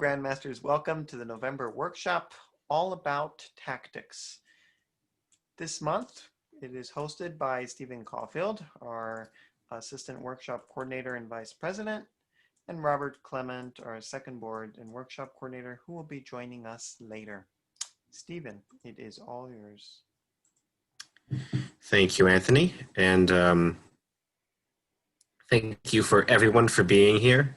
Grandmasters. Welcome to the November workshop, all about tactics. This month, it is hosted by Stephen Caulfield, our assistant workshop coordinator and vice president, and Robert Clement, our second board and workshop coordinator, who will be joining us later. Stephen, it is all yours. Thank you, Anthony, and thank you for everyone for being here.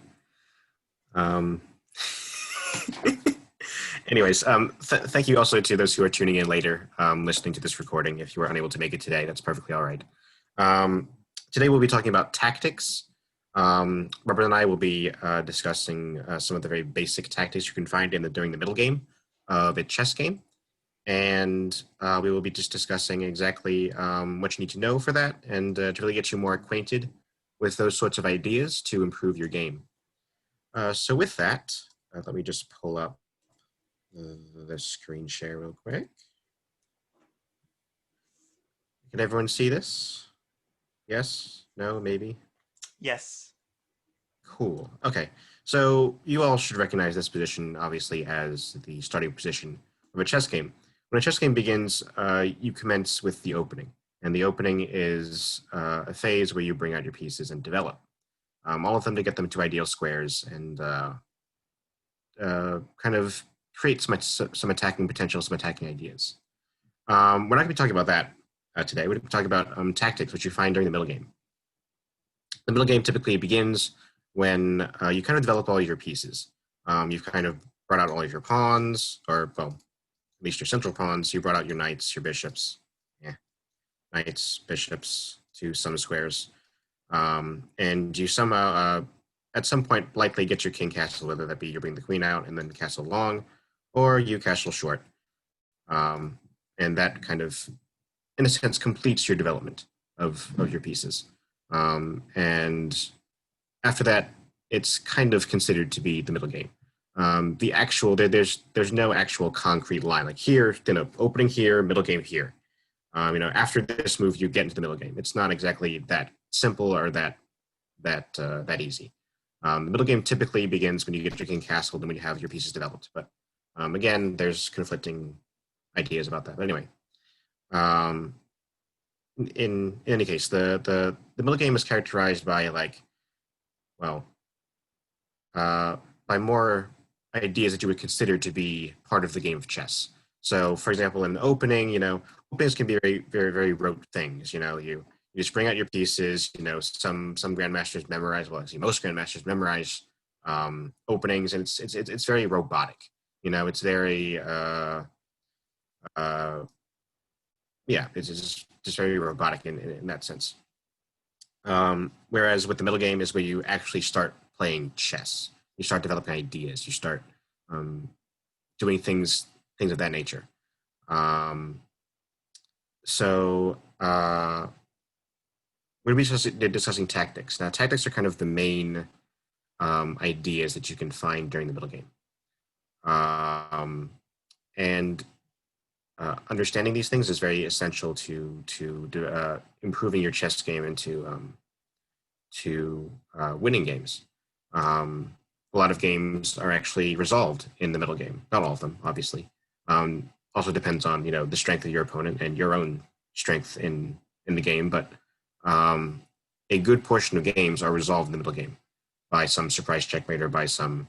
Anyways, thank you also to those who are tuning in later, listening to this recording. If you were unable to make it today, that's perfectly all right. Today we'll be talking about tactics. Robert and I will be discussing some of the very basic tactics you can find during the middle game of a chess game. And we will be just discussing exactly what you need to know for that and to really get you more acquainted with those sorts of ideas to improve your game. So with that, let me just pull up the screen share real quick. Can everyone see this? Yes? No? Maybe? Yes. Cool. Okay. So you all should recognize this position, obviously, as the starting position of a chess game. When a chess game begins, you commence with the opening. And the opening is a phase where you bring out your pieces and develop. All of them to get them to ideal squares and kind of create some attacking potential, some attacking ideas. We're not going to be talking about that today. We're going to be talking about tactics, which you find during the middle game. The middle game typically begins when you kind of develop all your pieces. You've kind of brought out all of your pawns, or, well, at least your central pawns. You brought out your knights, your bishops. Yeah, knights, bishops, to some squares. And you somehow, at some point, likely get your king castle, whether that be you bring the queen out and then castle long, or you castle short. And that kind of, in a sense, completes your development of your pieces. And after that, it's kind of considered to be the middle game. The actual, there's no actual concrete line, like here, opening here, middle game here. After this move, you get into the middle game. It's not exactly that simple or that easy. The middle game typically begins when you get your king castled and when you have your pieces developed. But again, there's conflicting ideas about that. But anyway, in any case, the middle game is characterized by by more ideas that you would consider to be part of the game of chess. So, for example, in the opening, openings can be very, very, very rote things. You just bring out your pieces. Some grandmasters memorize. Well, actually, most grandmasters memorize openings, and it's very robotic. It's very it's just very robotic in that sense. Whereas with the middle game is where you actually start playing chess. You start developing ideas. You start doing things of that nature. So we're going to be discussing tactics. Now, tactics are kind of the main ideas that you can find during the middle game. And understanding these things is very essential to improving your chess game and to winning games. A lot of games are actually resolved in the middle game. Not all of them, obviously. Also depends on the strength of your opponent and your own strength in the game. But a good portion of games are resolved in the middle game by some surprise checkmate or by some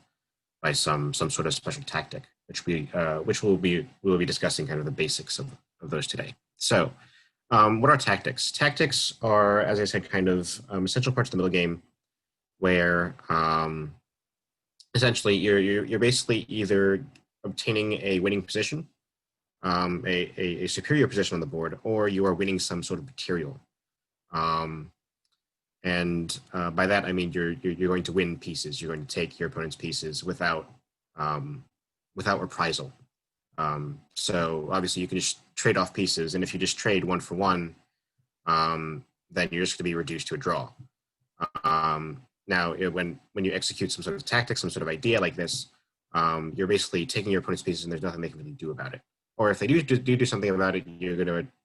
sort of special tactic, which we'll be discussing kind of the basics of those today. So, what are tactics? Tactics are, as I said, kind of essential parts of the middle game, where essentially you're basically either obtaining a winning position, a superior position on the board, or you are winning some sort of material. And by that I mean you're going to win pieces. You're going to take your opponent's pieces without reprisal. So obviously you can just trade off pieces, and if you just trade one for one, then you're just going to be reduced to a draw. Now, when you execute some sort of tactic, some sort of idea like this, you're basically taking your opponent's pieces, and there's nothing they can really do about it. Or if they do something about it,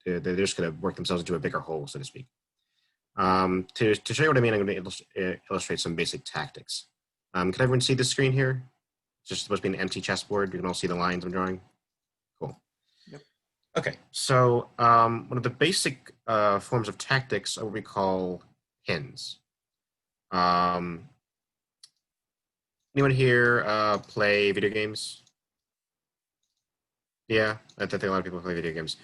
they're just going to work themselves into a bigger hole, so to speak. To show you what I mean, I'm going to illustrate some basic tactics. Can everyone see the screen here? just supposed to be an empty chessboard. You can all see the lines I'm drawing. Cool. Yep. Okay, so one of the basic forms of tactics are what we call pins. Anyone here play video games? Yeah, I think a lot of people play video games.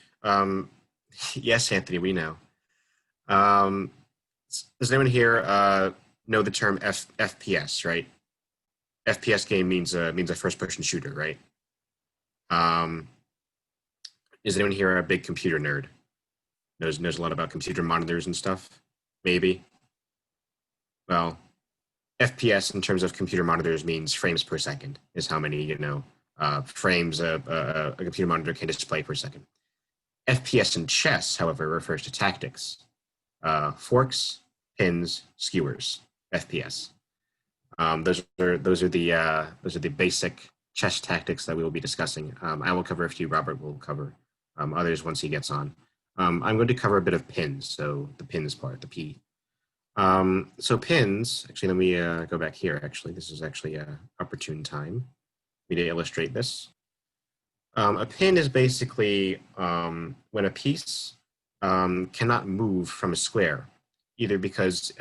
Yes, Anthony, we know. Does anyone here know the term FPS, right? FPS game means a first-person shooter, right? Is anyone here a big computer nerd? Knows a lot about computer monitors and stuff? Maybe. Well, FPS in terms of computer monitors means frames per second. Is how many frames a computer monitor can display per second. FPS in chess, however, refers to tactics. Forks, pins, skewers. FPS. Those are the basic chess tactics that we will be discussing. I will cover a few. Robert will cover others once he gets on. I'm going to cover a bit of pins, so the pins part, the P. So pins. Actually, let me go back here. Actually, this is actually an opportune time for me to illustrate this. A pin is basically when a piece cannot move from a square, either because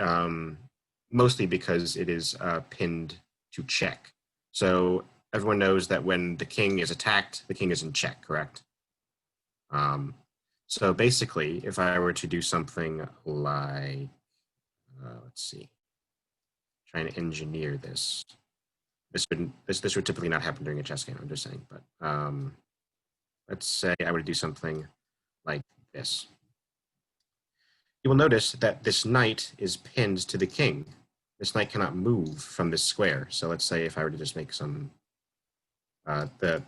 mostly because it is pinned to check. So everyone knows that when the king is attacked, the king is in check, correct? So basically, if I were to do something like, let's see, trying to engineer this, this would typically not happen during a chess game, I'm just saying, but let's say I were to do something like this. You will notice that this knight is pinned to the king. This knight cannot move from this square. So let's say if I were to just make some,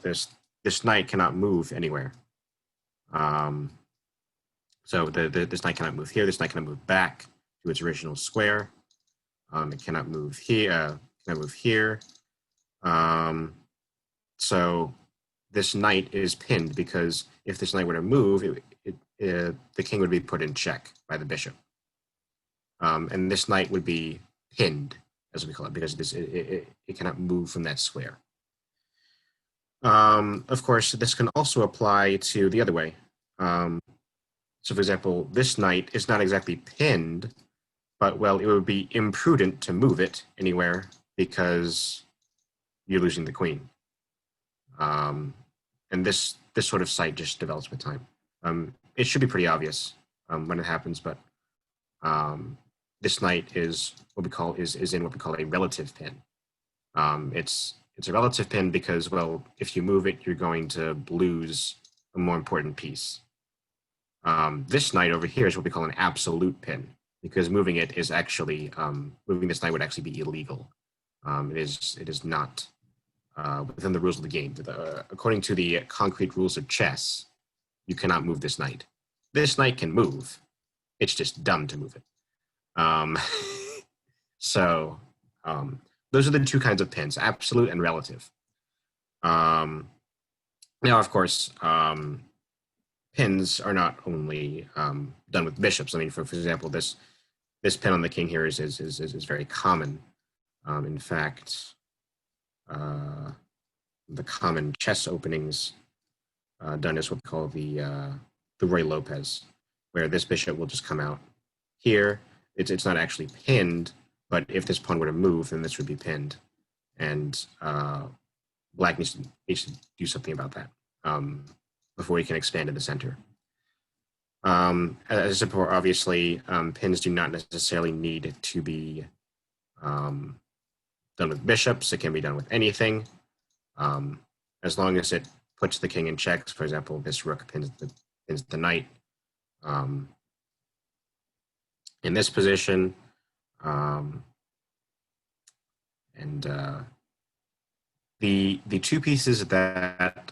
this knight cannot move anywhere. So this knight cannot move here. This knight cannot move back to its original square. It cannot move here. Cannot move here. So this knight is pinned because if this knight were to move, the king would be put in check by the bishop. And this knight would be pinned, as we call it, because it cannot move from that square. Of course, this can also apply to the other way. So, for example, this knight is not exactly pinned, but, well, it would be imprudent to move it anywhere because you're losing the queen. And this sort of sight just develops with time. It should be pretty obvious when it happens, but this knight is what we call is in what we call a relative pin. It's a relative pin because, well, if you move it, you're going to lose a more important piece. This knight over here is what we call an absolute pin because moving it is actually moving this knight would actually be illegal. It is not within the rules of the game. According to the concrete rules of chess, you cannot move this knight. This knight can move. It's just dumb to move it. So those are the two kinds of pins, absolute and relative. Now, of course, pins are not only done with bishops. I mean, for example, this pin on the king here is very common. In fact, the common chess openings done is what we call the Roy Lopez, where this bishop will just come out here. It's not actually pinned, but if this pawn were to move, then this would be pinned, and black needs to do something about that before he can expand to the center. As I said before, obviously, pins do not necessarily need to be done with bishops. It can be done with anything, as long as it puts the king in checks. For example, this rook pins the knight in this position, and the two pieces that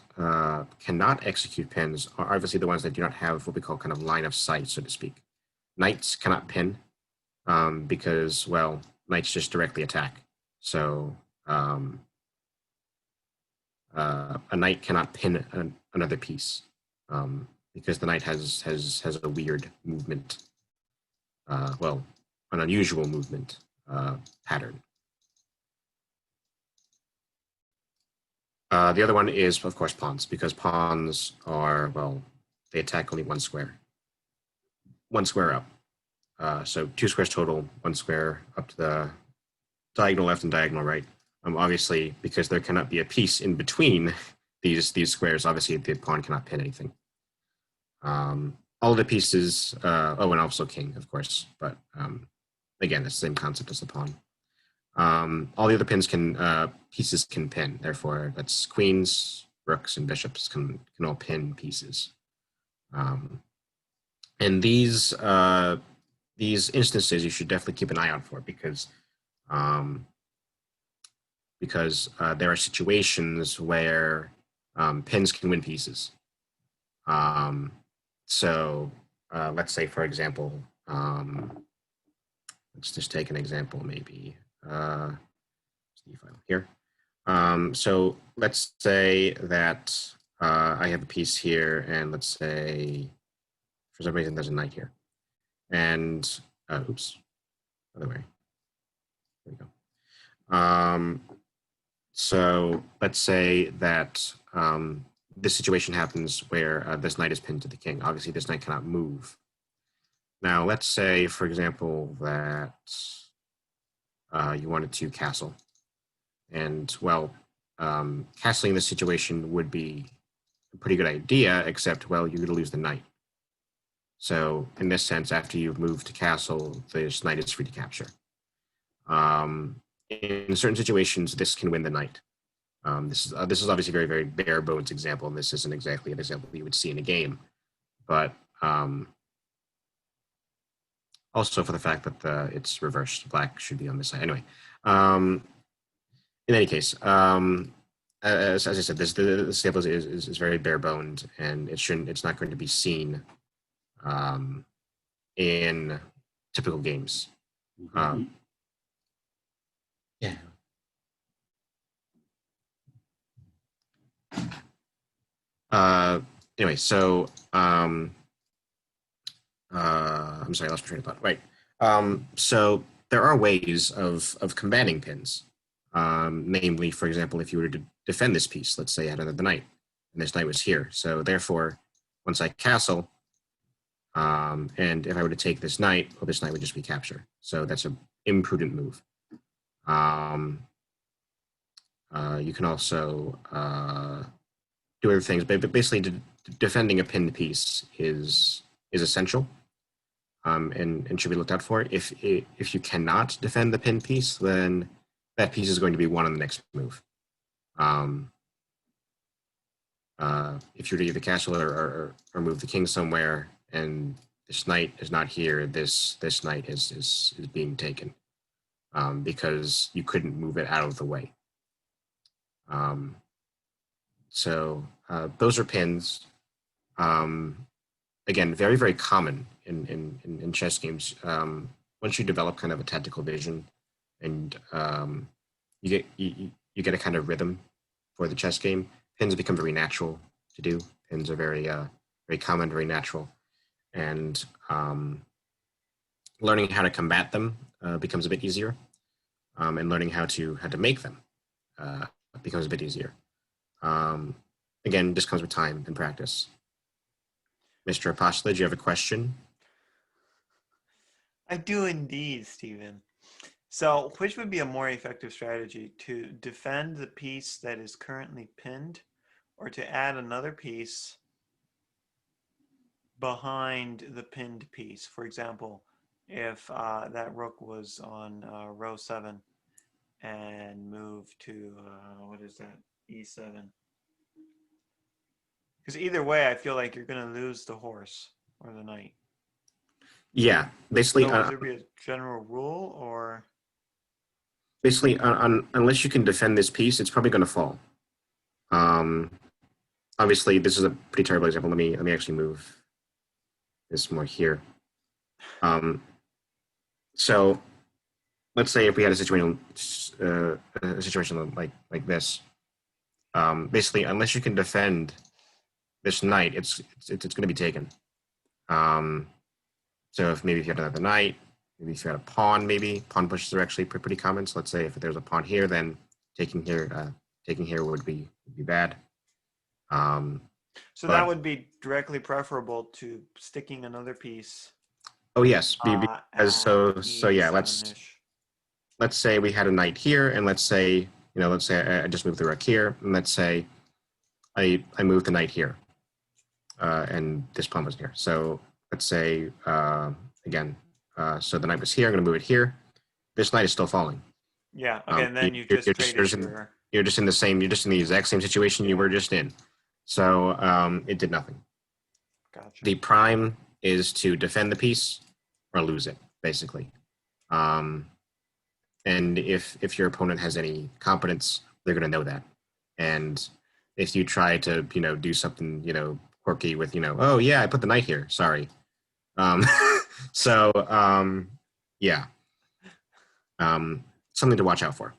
cannot execute pins are obviously the ones that do not have what we call kind of line of sight, so to speak. Knights cannot pin because, well, knights just directly attack. So a knight cannot pin another piece because the knight has a weird movement, well, an unusual movement pattern. The other one is, of course, pawns, because pawns are, well, they attack only one square up. So 2 squares total, 1 square up to the diagonal left and diagonal right. Obviously, because there cannot be a piece in between these squares, obviously the pawn cannot pin anything. All of the pieces, oh, and also king, of course, but again, it's the same concept as the pawn. All the other pieces can pin. Therefore, that's queens, rooks, and bishops can all pin pieces. And these instances you should definitely keep an eye out for, because there are situations where pins can win pieces. So let's say, for example, let's just take an example, maybe. File here. So let's say that I have a piece here, and let's say for some reason there's a knight here, and oops, other way. There we go. So let's say that this situation happens where this knight is pinned to the king. Obviously, this knight cannot move. Now, let's say, for example, that you wanted to castle. And, well, castling in this situation would be a pretty good idea, except, well, you're going to lose the knight. So, in this sense, after you've moved to castle, this knight is free to capture. In certain situations, this can win the knight. This is obviously a very, very bare bones example, and this isn't exactly an example you would see in a game. But also for the fact that it's reversed. Black should be on this side. Anyway, in any case, as I said, this example is very bare boned, and it's not going to be seen in typical games. Yeah. Anyway, so I'm sorry, I lost my train of thought. Right. So there are ways of combating pins. Namely, for example, if you were to defend this piece, let's say I had another knight, and this knight was here. So therefore, once I castle, and if I were to take this knight, well, this knight would just be capture. So that's an imprudent move. You can also do other things, but basically defending a pinned piece is essential, and should be looked out for. If you cannot defend the pinned piece, then that piece is going to be won on the next move. If you were to either castle or move the king somewhere, and this knight is not here, this knight is being taken, because you couldn't move it out of the way. So those are pins. Again, very, very common in chess games. Once you develop kind of a tactical vision, and you get a kind of rhythm for the chess game, pins become very natural to do. Pins are very very common, very natural, and learning how to combat them becomes a bit easier, and learning how to make them becomes a bit easier. Again, this comes with time and practice. Mr. Apostolides, you have a question? I do indeed, Stephen. So, which would be a more effective strategy, to defend the piece that is currently pinned, or to add another piece behind the pinned piece? For example, if that rook was on row 7 and moved to, what is that, e7. Because either way, I feel like you're going to lose the horse or the knight. Yeah, basically. So would there be a general rule, or? Basically, unless you can defend this piece, it's probably going to fall. Obviously, this is a pretty terrible example. Let me actually move this more here. So let's say if we had a situation like this, basically, unless you can defend this knight, it's going to be taken. So if you had another knight, maybe if you had a pawn, maybe pawn pushes are actually pretty common. So let's say if there's a pawn here, then taking here taking here would be bad. So but that would be directly preferable to sticking another piece oh yes, because at so yeah, E7-ish. let's say we had a knight here, and let's say I just moved the rook here, and let's say I moved the knight here, and this pawn was here. So let's say again, so the knight was here. I'm going to move it here. This knight is still falling. Yeah. Okay. And then you just traded your. You're just in the exact same situation you were just in. So it did nothing. Gotcha. The prime is to defend the piece or lose it, basically. And if your opponent has any competence, they're going to know that. And if you try to do something quirky with oh yeah, I put the knight here, sorry. So yeah, something to watch out for.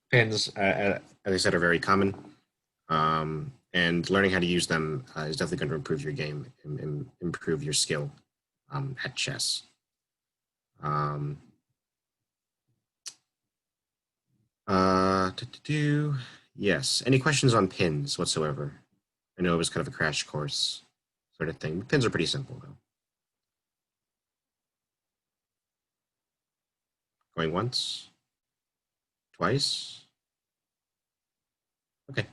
Pins, as I said, are very common, and learning how to use them is definitely going to improve your game and improve your skill at chess. Yes. Any questions on pins whatsoever? I know it was kind of a crash course sort of thing. Pins are pretty simple, though. Going once? Twice? Okay.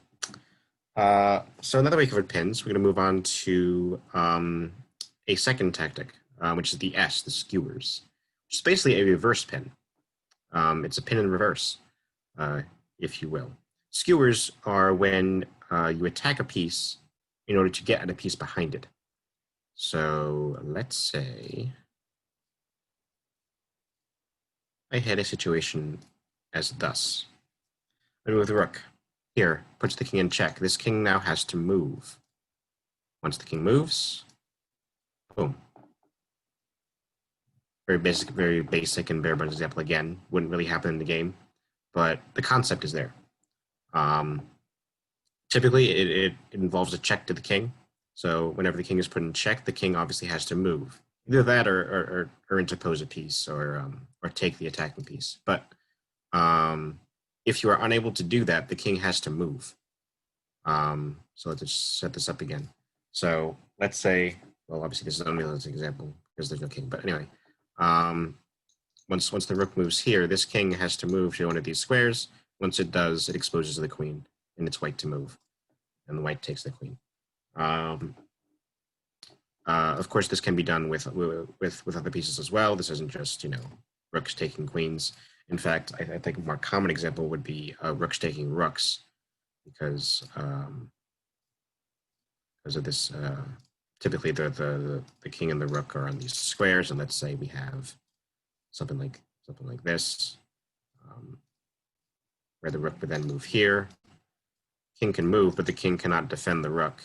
So now that we covered pins, we're going to move on to a second tactic, which is the S, the skewers, which is basically a reverse pin. It's a pin in reverse, if you will. Skewers are when you attack a piece in order to get at a piece behind it. So let's say I had a situation as thus. I move the rook. Here, puts the king in check. This king now has to move. Once the king moves, boom. Very basic and bare bones example again. Wouldn't really happen in the game, but the concept is there. Typically, it involves a check to the king. So whenever the king is put in check, the king obviously has to move. Either that or interpose a piece or take the attacking piece. But if you are unable to do that, the king has to move. So let's just set this up again. So let's say, well, obviously this is only an example because there's no king. But anyway, once the rook moves here, this king has to move to one of these squares. Once it does, it exposes the queen, and it's white to move, and the white takes the queen. Of course, this can be done with other pieces as well. This isn't just rooks taking queens. In fact, I think a more common example would be rooks taking rooks, because of this. Typically, the king and the rook are on these squares, and let's say we have something like this, where the rook would then move here. King can move, but the king cannot defend the rook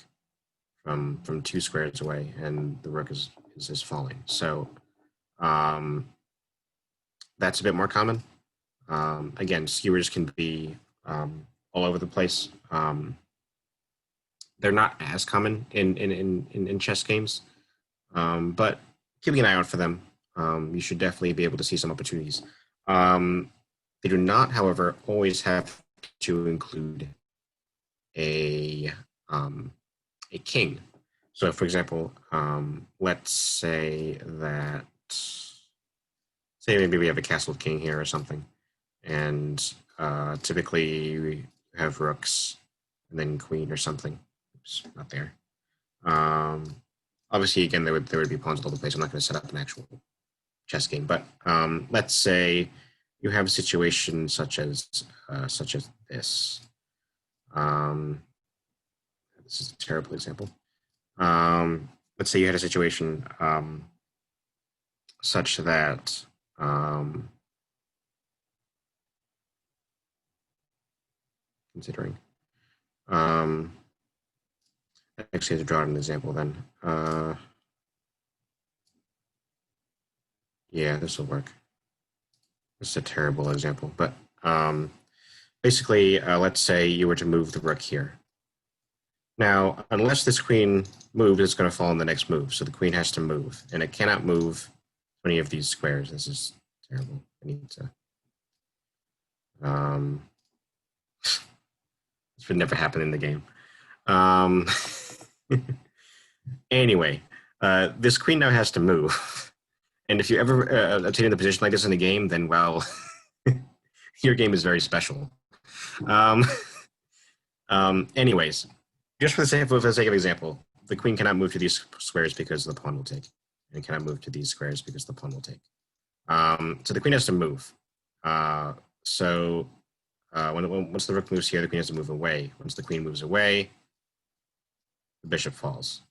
from 2 squares away, and the rook is falling. So that's a bit more common. Again, skewers can be all over the place. They're not as common in chess games, but keeping an eye out for them. You should definitely be able to see some opportunities. They do not, however, always have to include a king. So, for example, let's say maybe we have a castle king here or something, and typically we have rooks and then queen or something. Oops, not there. Obviously, again, there would be pawns all over the place. I'm not going to set up an actual chess game, but let's say you have a situation such as this. This is a terrible example. Let's say you had a situation such that considering I actually have to draw an example then. Yeah, this will work. This is a terrible example, but basically, let's say you were to move the rook here. Now, unless this queen moves, it's going to fall in the next move. So the queen has to move, and it cannot move any of these squares. This is terrible. I need to. should never happen in the game. Um, anyway, this queen now has to move. And if you ever obtain in a position like this in a game, then, well, your game is very special. Um, anyways, just for the sake of example, the queen cannot move to these squares because the pawn will take, and cannot move to these squares because the pawn will take. So the queen has to move. Once the rook moves here, the queen has to move away. Once the queen moves away, the bishop falls.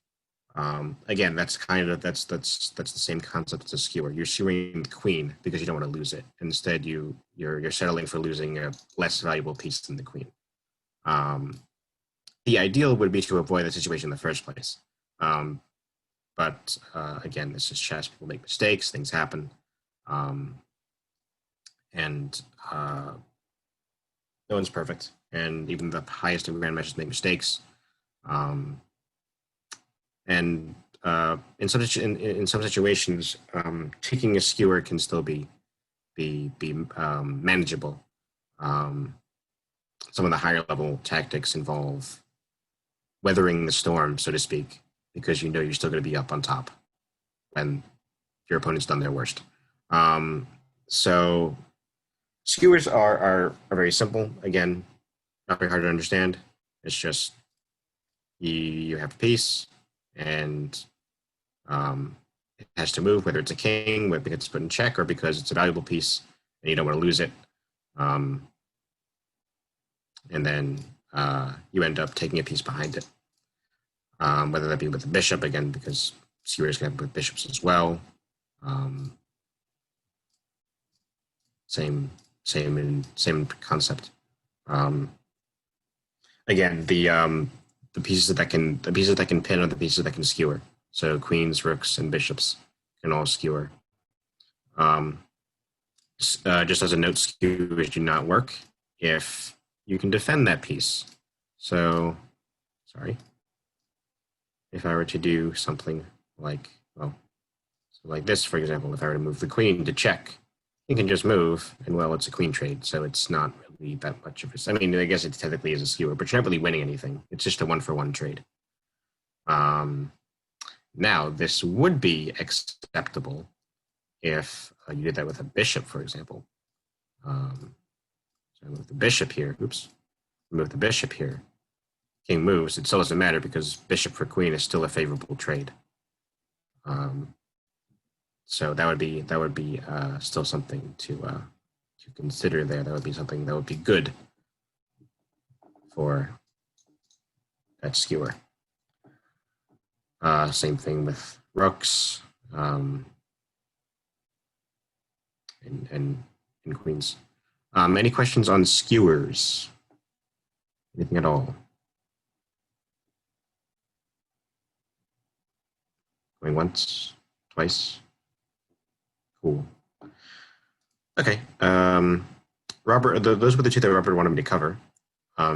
Again, that's the same concept as a skewer. You're skewering the queen because you don't want to lose it. Instead, you're settling for losing a less valuable piece than the queen. The ideal would be to avoid that situation in the first place. But again, this is chess. People make mistakes. Things happen. And no one's perfect. And even the highest of grandmasters make mistakes. In some situations, taking a skewer can still be manageable. Some of the higher level tactics involve weathering the storm, so to speak, because you know you're still going to be up on top when your opponent's done their worst. So skewers are very simple. Again, not very hard to understand. It's just you have a piece, and it has to move, whether it's a king, whether it's put in check, or because it's a valuable piece and you don't want to lose it. And then you end up taking a piece behind it, whether that be with the bishop, again, because skewers can have with bishops as well. Same concept. Again, the pieces that can pin are the pieces that can skewer. So queens, rooks, and bishops can all skewer. Just as a note, skewers do not work if you can defend that piece. So, sorry. If I were to do something like, well, so like this, for example, if I were to move the queen to check, you can just move, and well, it's a queen trade, so it's not really that much of a, I mean, I guess it technically is a skewer, but you're not really winning anything. It's just a 1-for-1 trade. Now, this would be acceptable if you did that with a bishop, for example. So I move the bishop here. Oops. Move the bishop here. King moves. It still doesn't matter because bishop for queen is still a favorable trade. So that would be still something to consider there. That would be something that would be good for that skewer. Same thing with rooks and queens. Any questions on skewers? Anything at all? Going once, twice. Cool. Okay. Robert, those were the two that Robert wanted me to cover.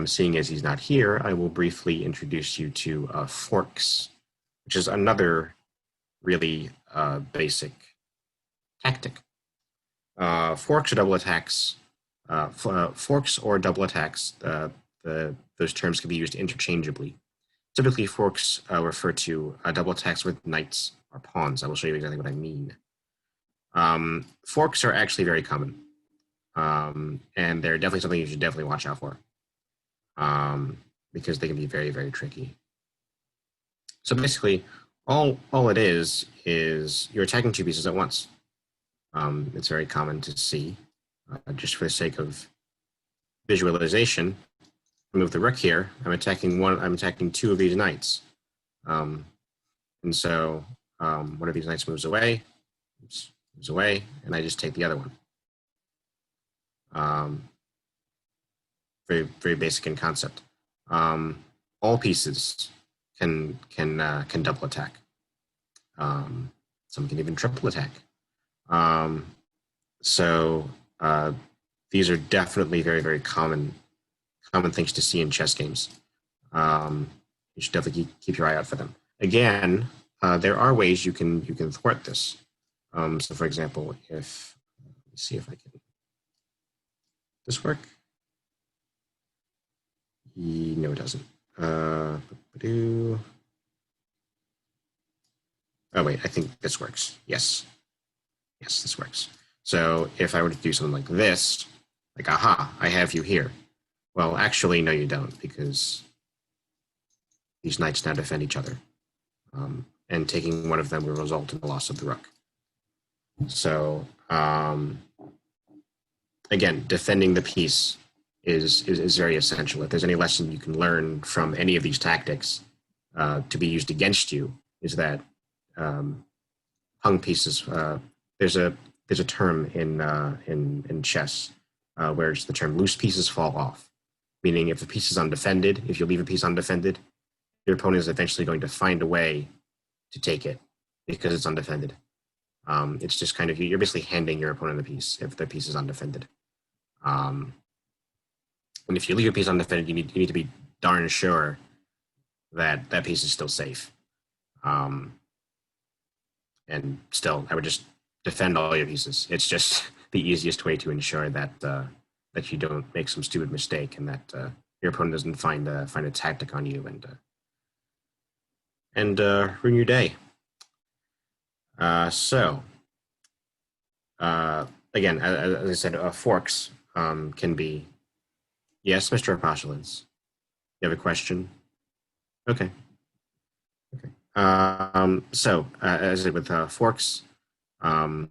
Seeing as he's not here, I will briefly introduce you to forks, which is another really basic tactic. Forks or double attacks. Forks or double attacks. Those terms can be used interchangeably. Typically, forks refer to double attacks with knights or pawns. I will show you exactly what I mean. Forks are actually very common, and they're definitely something you should definitely watch out for, because they can be very, very tricky. So basically, all it is you're attacking two pieces at once. It's very common to see. Just for the sake of visualization, move the rook here. I'm attacking two of these knights, and so one of these knights moves away. Oops. Moves away, and I just take the other one. Very, very basic in concept. All pieces can double attack. Some can even triple attack. So these are definitely very, very common things to see in chess games. You should definitely keep your eye out for them. Again, there are ways you can thwart this. So for example, if, let me see if I can, this work? No, it doesn't. Oh, wait, I think this works. Yes. Yes, this works. So if I were to do something like this, like, aha, I have you here. Well, actually, no, you don't, because these knights now defend each other. And taking one of them will result in the loss of the rook. So, again, defending the piece is very essential. If there's any lesson you can learn from any of these tactics to be used against you, is that hung pieces. There's a term in chess where it's the term loose pieces fall off, meaning if a piece is undefended, if you leave a piece undefended, your opponent is eventually going to find a way to take it because it's undefended. It's just kind of, you're basically handing your opponent the piece if the piece is undefended. And if you leave a piece undefended, you need to be darn sure that that piece is still safe. And still, I would just defend all your pieces. It's just the easiest way to ensure that that you don't make some stupid mistake and that your opponent doesn't find a tactic on you and ruin your day. Again, as I said, forks can be. Yes, Mr. Apostolides. You have a question? Okay. Okay. As I said, with forks or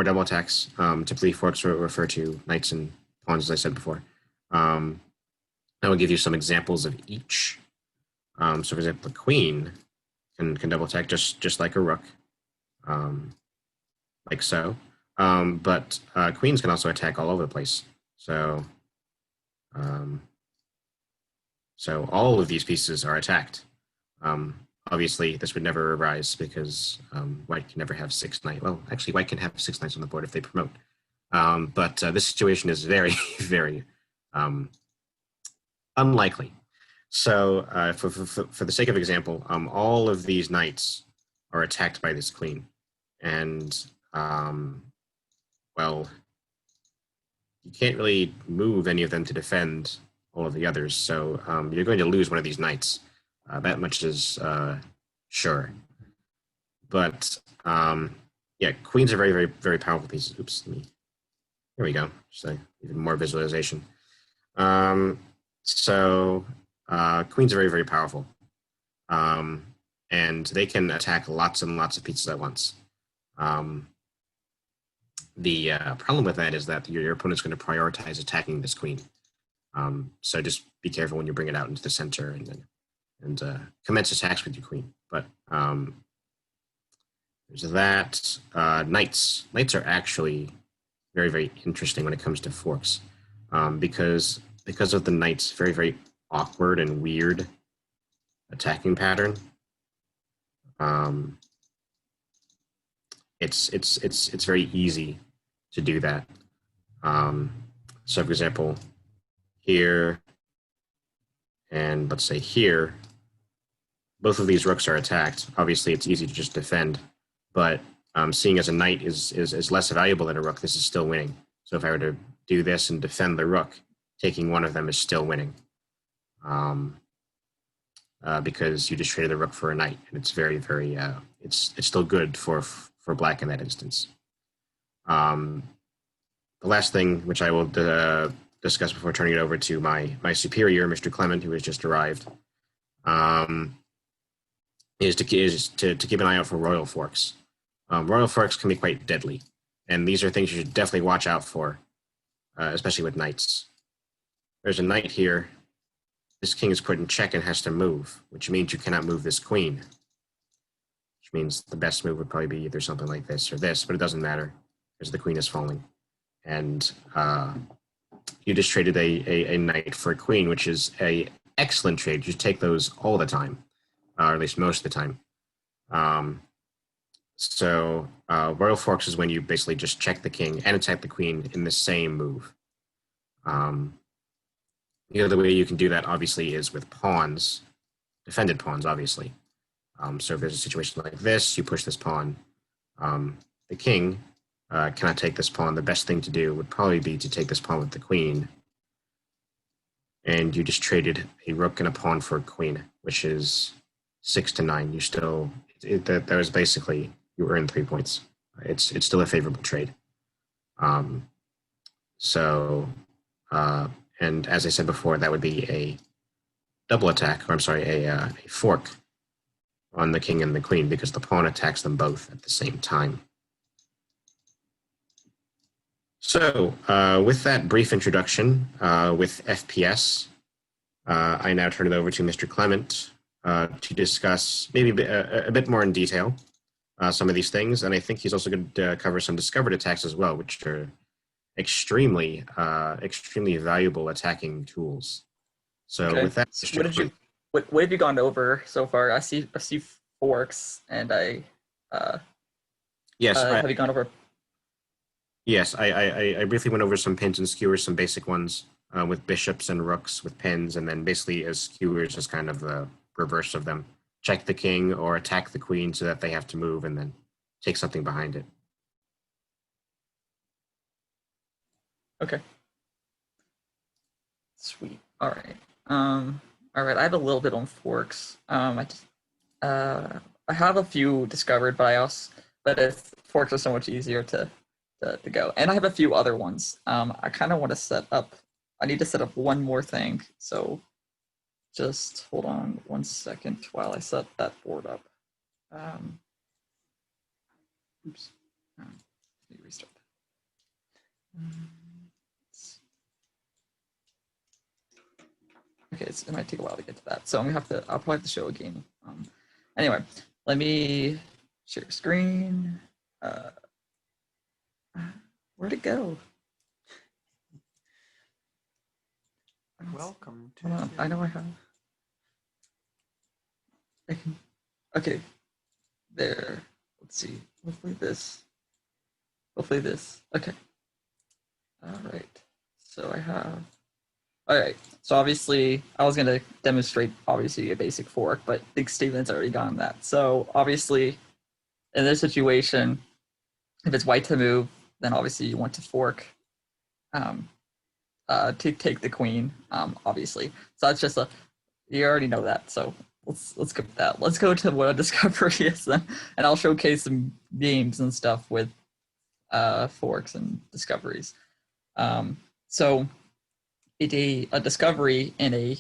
double attacks, typically forks refer to knights and pawns, as I said before. I will give you some examples of each. So, for example, the queen can double attack just like a rook, like so. But queens can also attack all over the place. So all of these pieces are attacked. Obviously, this would never arise because white can never have 6 knights. Well, actually, white can have 6 knights on the board if they promote. But this situation is very, very unlikely. So for the sake of example, all of these knights are attacked by this queen. And, well, you can't really move any of them to defend all of the others. So you're going to lose one of these knights. That much is sure. But yeah, queens are very, very, very powerful pieces. Oops, here we go. Just even more visualization. Queens are very, very powerful. And they can attack lots and lots of pieces at once. The problem with that is that your opponent's going to prioritize attacking this queen. So just be careful when you bring it out into the center and commence attacks with your queen. But there's that. Knights. Knights are actually very, very interesting when it comes to forks, because of the knight's very, very awkward and weird attacking pattern. It's very easy to do that. So, for example, here and let's say here, both of these rooks are attacked. Obviously, it's easy to just defend, but seeing as a knight is less valuable than a rook, this is still winning. So if I were to do this and defend the rook, taking one of them is still winning, because you just traded the rook for a knight, and it's very, very it's still good for black in that instance. The last thing, which I will discuss before turning it over to my superior, Mr. Clement, who has just arrived, is to keep an eye out for royal forks. Royal forks can be quite deadly, and these are things you should definitely watch out for, especially with knights. There's a knight here. This king is put in check and has to move, which means you cannot move this queen, which means the best move would probably be either something like this or this, but it doesn't matter because the queen is falling. And you just traded a knight for a queen, which is a excellent trade. You take those all the time, or at least most of the time. Royal forks is when you basically just check the king and attack the queen in the same move. The other way you can do that, obviously, is with pawns, defended pawns, obviously. So if there's a situation like this, you push this pawn. The king cannot take this pawn. The best thing to do would probably be to take this pawn with the queen. and you just traded a rook and a pawn for a queen, which is 6 to 9. You still, that was basically, you earn 3 points. It's still a favorable trade. So, and as I said before, that would be a double attack, or I'm sorry, a fork on the king and the queen, because the pawn attacks them both at the same time. So, with that brief introduction with FPS, I now turn it over to Mr. Clement to discuss maybe a bit more in detail some of these things, and I think he's also going to cover some discovered attacks as well, which are extremely valuable attacking tools. So Okay. with that, So what have you gone over so far? I see forks, and yes, have you gone over? yes, I briefly went over some pins and skewers, some basic ones with bishops and rooks with pins, and then basically as skewers as kind of the reverse of them. Check the king or attack the queen so that they have to move and then take something behind it. Okay. Sweet. All right. All right. I have a little bit on forks. I have a few discovered, but forks are so much easier to go. And I have a few other ones. I kind of want to set up. I need to set up one more thing. So just hold on 1 second while I set that board up. Oops. Let me restart. Okay, it might take a while to get to that. So I'll probably have to show a game. Anyway, let me share screen. Where'd it go? Welcome to. I know I have. Okay, there. Let's see. Hopefully this. Okay. All right. So I have. All right. So obviously, I was gonna demonstrate obviously a basic fork, but I think Steven's already gone that. So obviously, in this situation, if it's white to move, then obviously you want to fork to take the queen, obviously. So that's just you already know that. So let's go with that. Let's go to what a discovery is then, and I'll showcase some games and stuff with forks and discoveries. So a discovery in a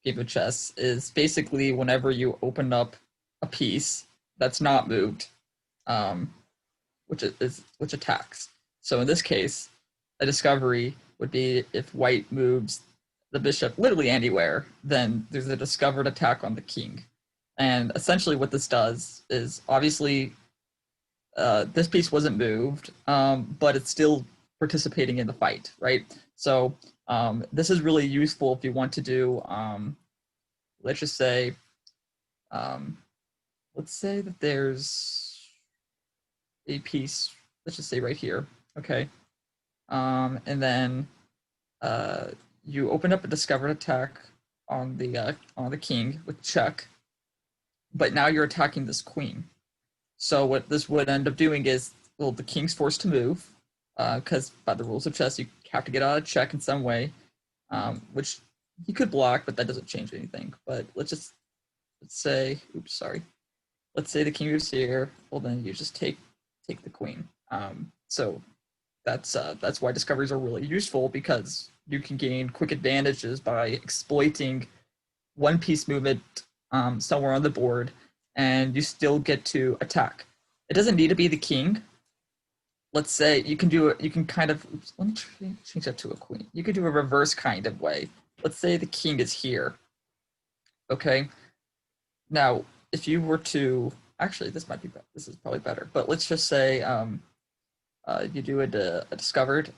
game of chess is basically whenever you open up a piece that's not moved, which attacks. So in this case, a discovery would be if white moves the bishop literally anywhere, then there's a discovered attack on the king. And essentially what this does is obviously this piece wasn't moved, but it's still participating in the fight, right? So this is really useful if you want to do, let's just say, let's say that there's a piece, let's just say right here, okay? And then you open up a discovered attack on the king with check, but now you're attacking this queen. So what this would end up doing is, well, the king's forced to move, because by the rules of chess, you have to get out of check in some way, which he could block, but that doesn't change anything. But let's say, oops, sorry. Let's say the king moves here. Well, then you just take the queen. So that's why discoveries are really useful, because you can gain quick advantages by exploiting one piece movement somewhere on the board, and you still get to attack. It doesn't need to be the king. Let's say you can do it. You can kind of, oops, let me change that to a queen. You could do a reverse kind of way. Let's say the king is here. Okay. Now, if you were to, actually, this is probably better. But let's just say you do a discovered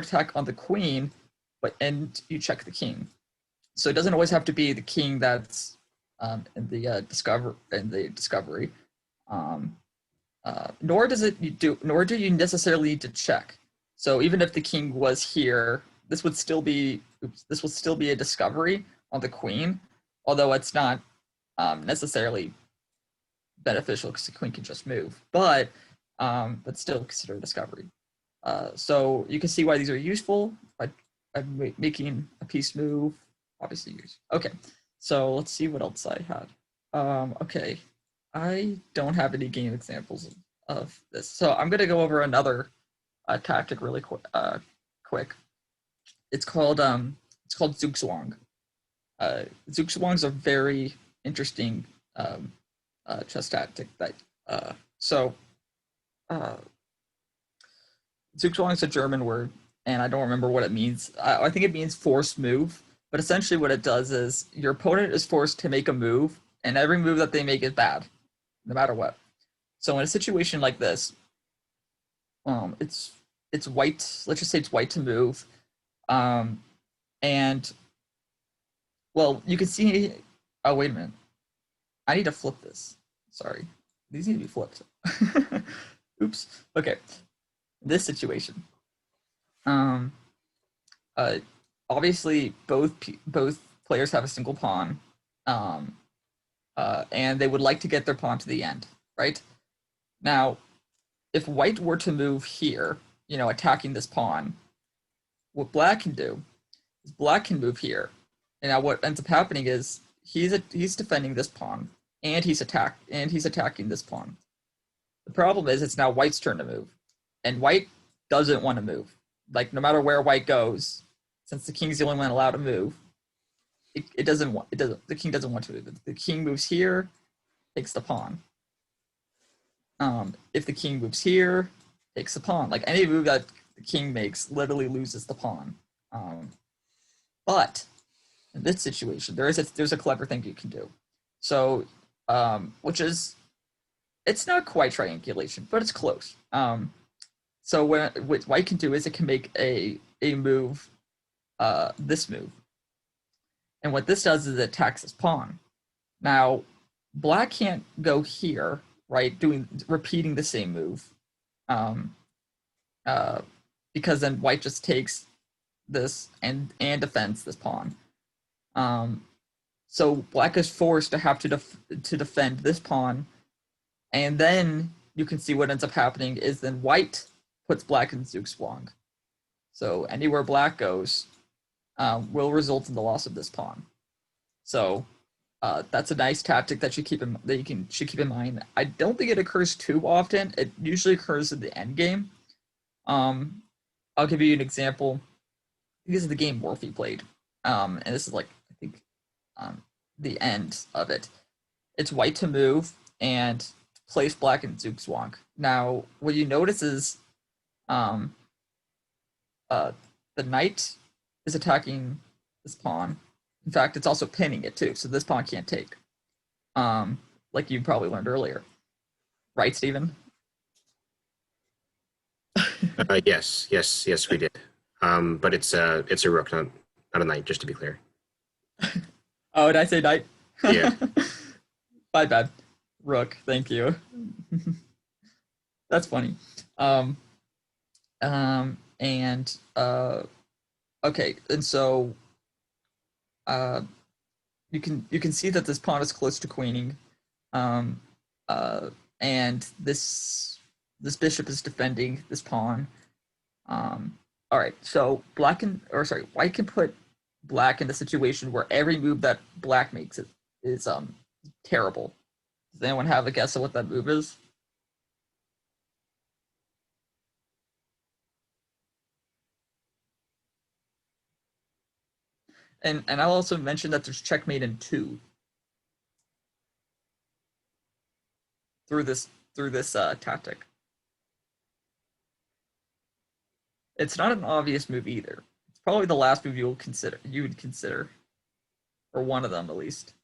attack on the queen, and you check the king. So it doesn't always have to be the king that's in the discovery. Nor do you necessarily need to check. So even if the king was here, this would still be a discovery on the queen, although it's not necessarily beneficial because the queen can just move, but still considered a discovery. So you can see why these are useful. I'm making a piece move. Obviously, okay. So let's see what else I had. Okay, I don't have any game examples of this, so I'm gonna go over another tactic really quick. It's called Zugzwang. Zugzwang's a very interesting chess tactic that so Zugzwang is a German word, and I don't remember what it means. I think it means forced move, but essentially what it does is your opponent is forced to make a move, and every move that they make is bad, no matter what. So in a situation like this, it's white. Let's just say it's white to move, and well, you can see. Oh, wait a minute. I need to flip this. Sorry, these need to be flipped. Oops. Okay, this situation. Um, obviously both players have a single pawn, and they would like to get their pawn to the end, right? Now, if white were to move here, attacking this pawn, what black can do is black can move here. And now what ends up happening is he's defending this pawn, and he's attacking this pawn. The problem is it's now white's turn to move, and white doesn't want to move. Like, no matter where white goes, since the king's the only one allowed to move, the king doesn't want to move. If the king moves here, takes the pawn. If the king moves here, takes the pawn. Like, any move that the king makes literally loses the pawn. But in this situation, there's a clever thing you can do. So, which is, it's not quite triangulation, but it's close. So what white can do is it can make a move, this move. And what this does is it attacks this pawn. Now, black can't go here, right, repeating the same move, because then white just takes this and defends this pawn. So black is forced to have to defend this pawn, and then you can see what ends up happening is then white puts black in Zugzwang. So anywhere black goes will result in the loss of this pawn. So that's a nice tactic that should keep in mind. I don't think it occurs too often. It usually occurs in the end game. I'll give you an example. This is the game Morphe played, and this is, like, I think, the end of it. It's white to move and place black in Zugzwang. Now, what you notice is the knight is attacking this pawn. In fact, it's also pinning it too, so this pawn can't take. Like you probably learned earlier, right, Stephen? Yes, we did. But it's a rook, not a knight, just to be clear. Oh, did I say knight? Yeah. My bad. Rook. Thank you. That's funny. And okay, and so you can see that this pawn is close to queening, and this bishop is defending this pawn. All right, so white can put black in a situation where every move that black makes is terrible. Does anyone have a guess of what that move is? And I'll also mention that there's checkmate in 2 through this tactic. It's not an obvious move either. It's probably the last move you would consider, or one of them at least.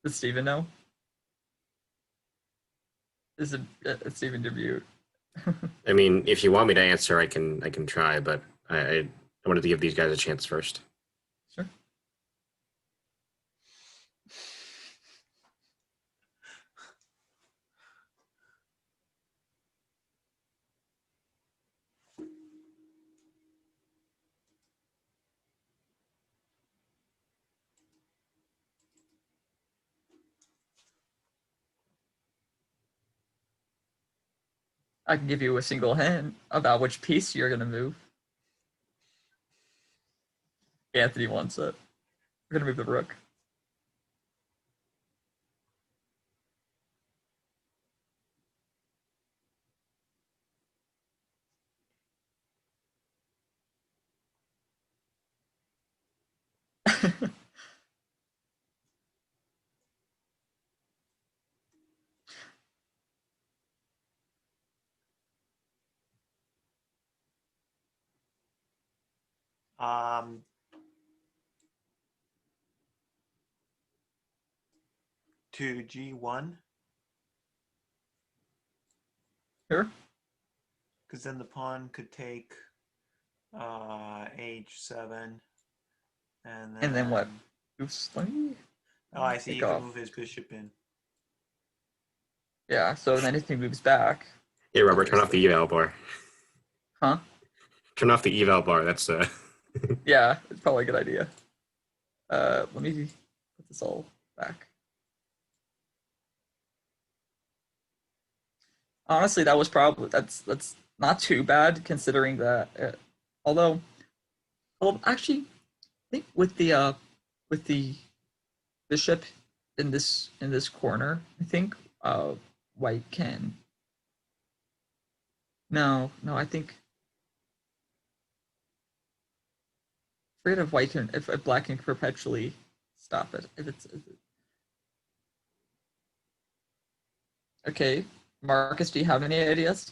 Does Steven know? Is it Steven debut? I mean, if you want me to answer, I can try, but I wanted to give these guys a chance first. Sure. I can give you a single hint about which piece you're gonna move. Anthony wants it. We're gonna move the rook. To G1, Here. because then the pawn could take H7, And then what? Oops, let me Oh, I see. take He could off. move his bishop in. Yeah, so then if he moves back. Yeah, Robert, turn off the eval bar. Huh? Turn off the eval bar. That's Yeah, it's probably a good idea. Let me put this all back. Honestly, that was probably that's not too bad considering that. Although, well, actually, I think with the bishop in this corner, I think white can. No, I think afraid of white can if black can perpetually stop it. If it's okay, Marcus, do you have any ideas?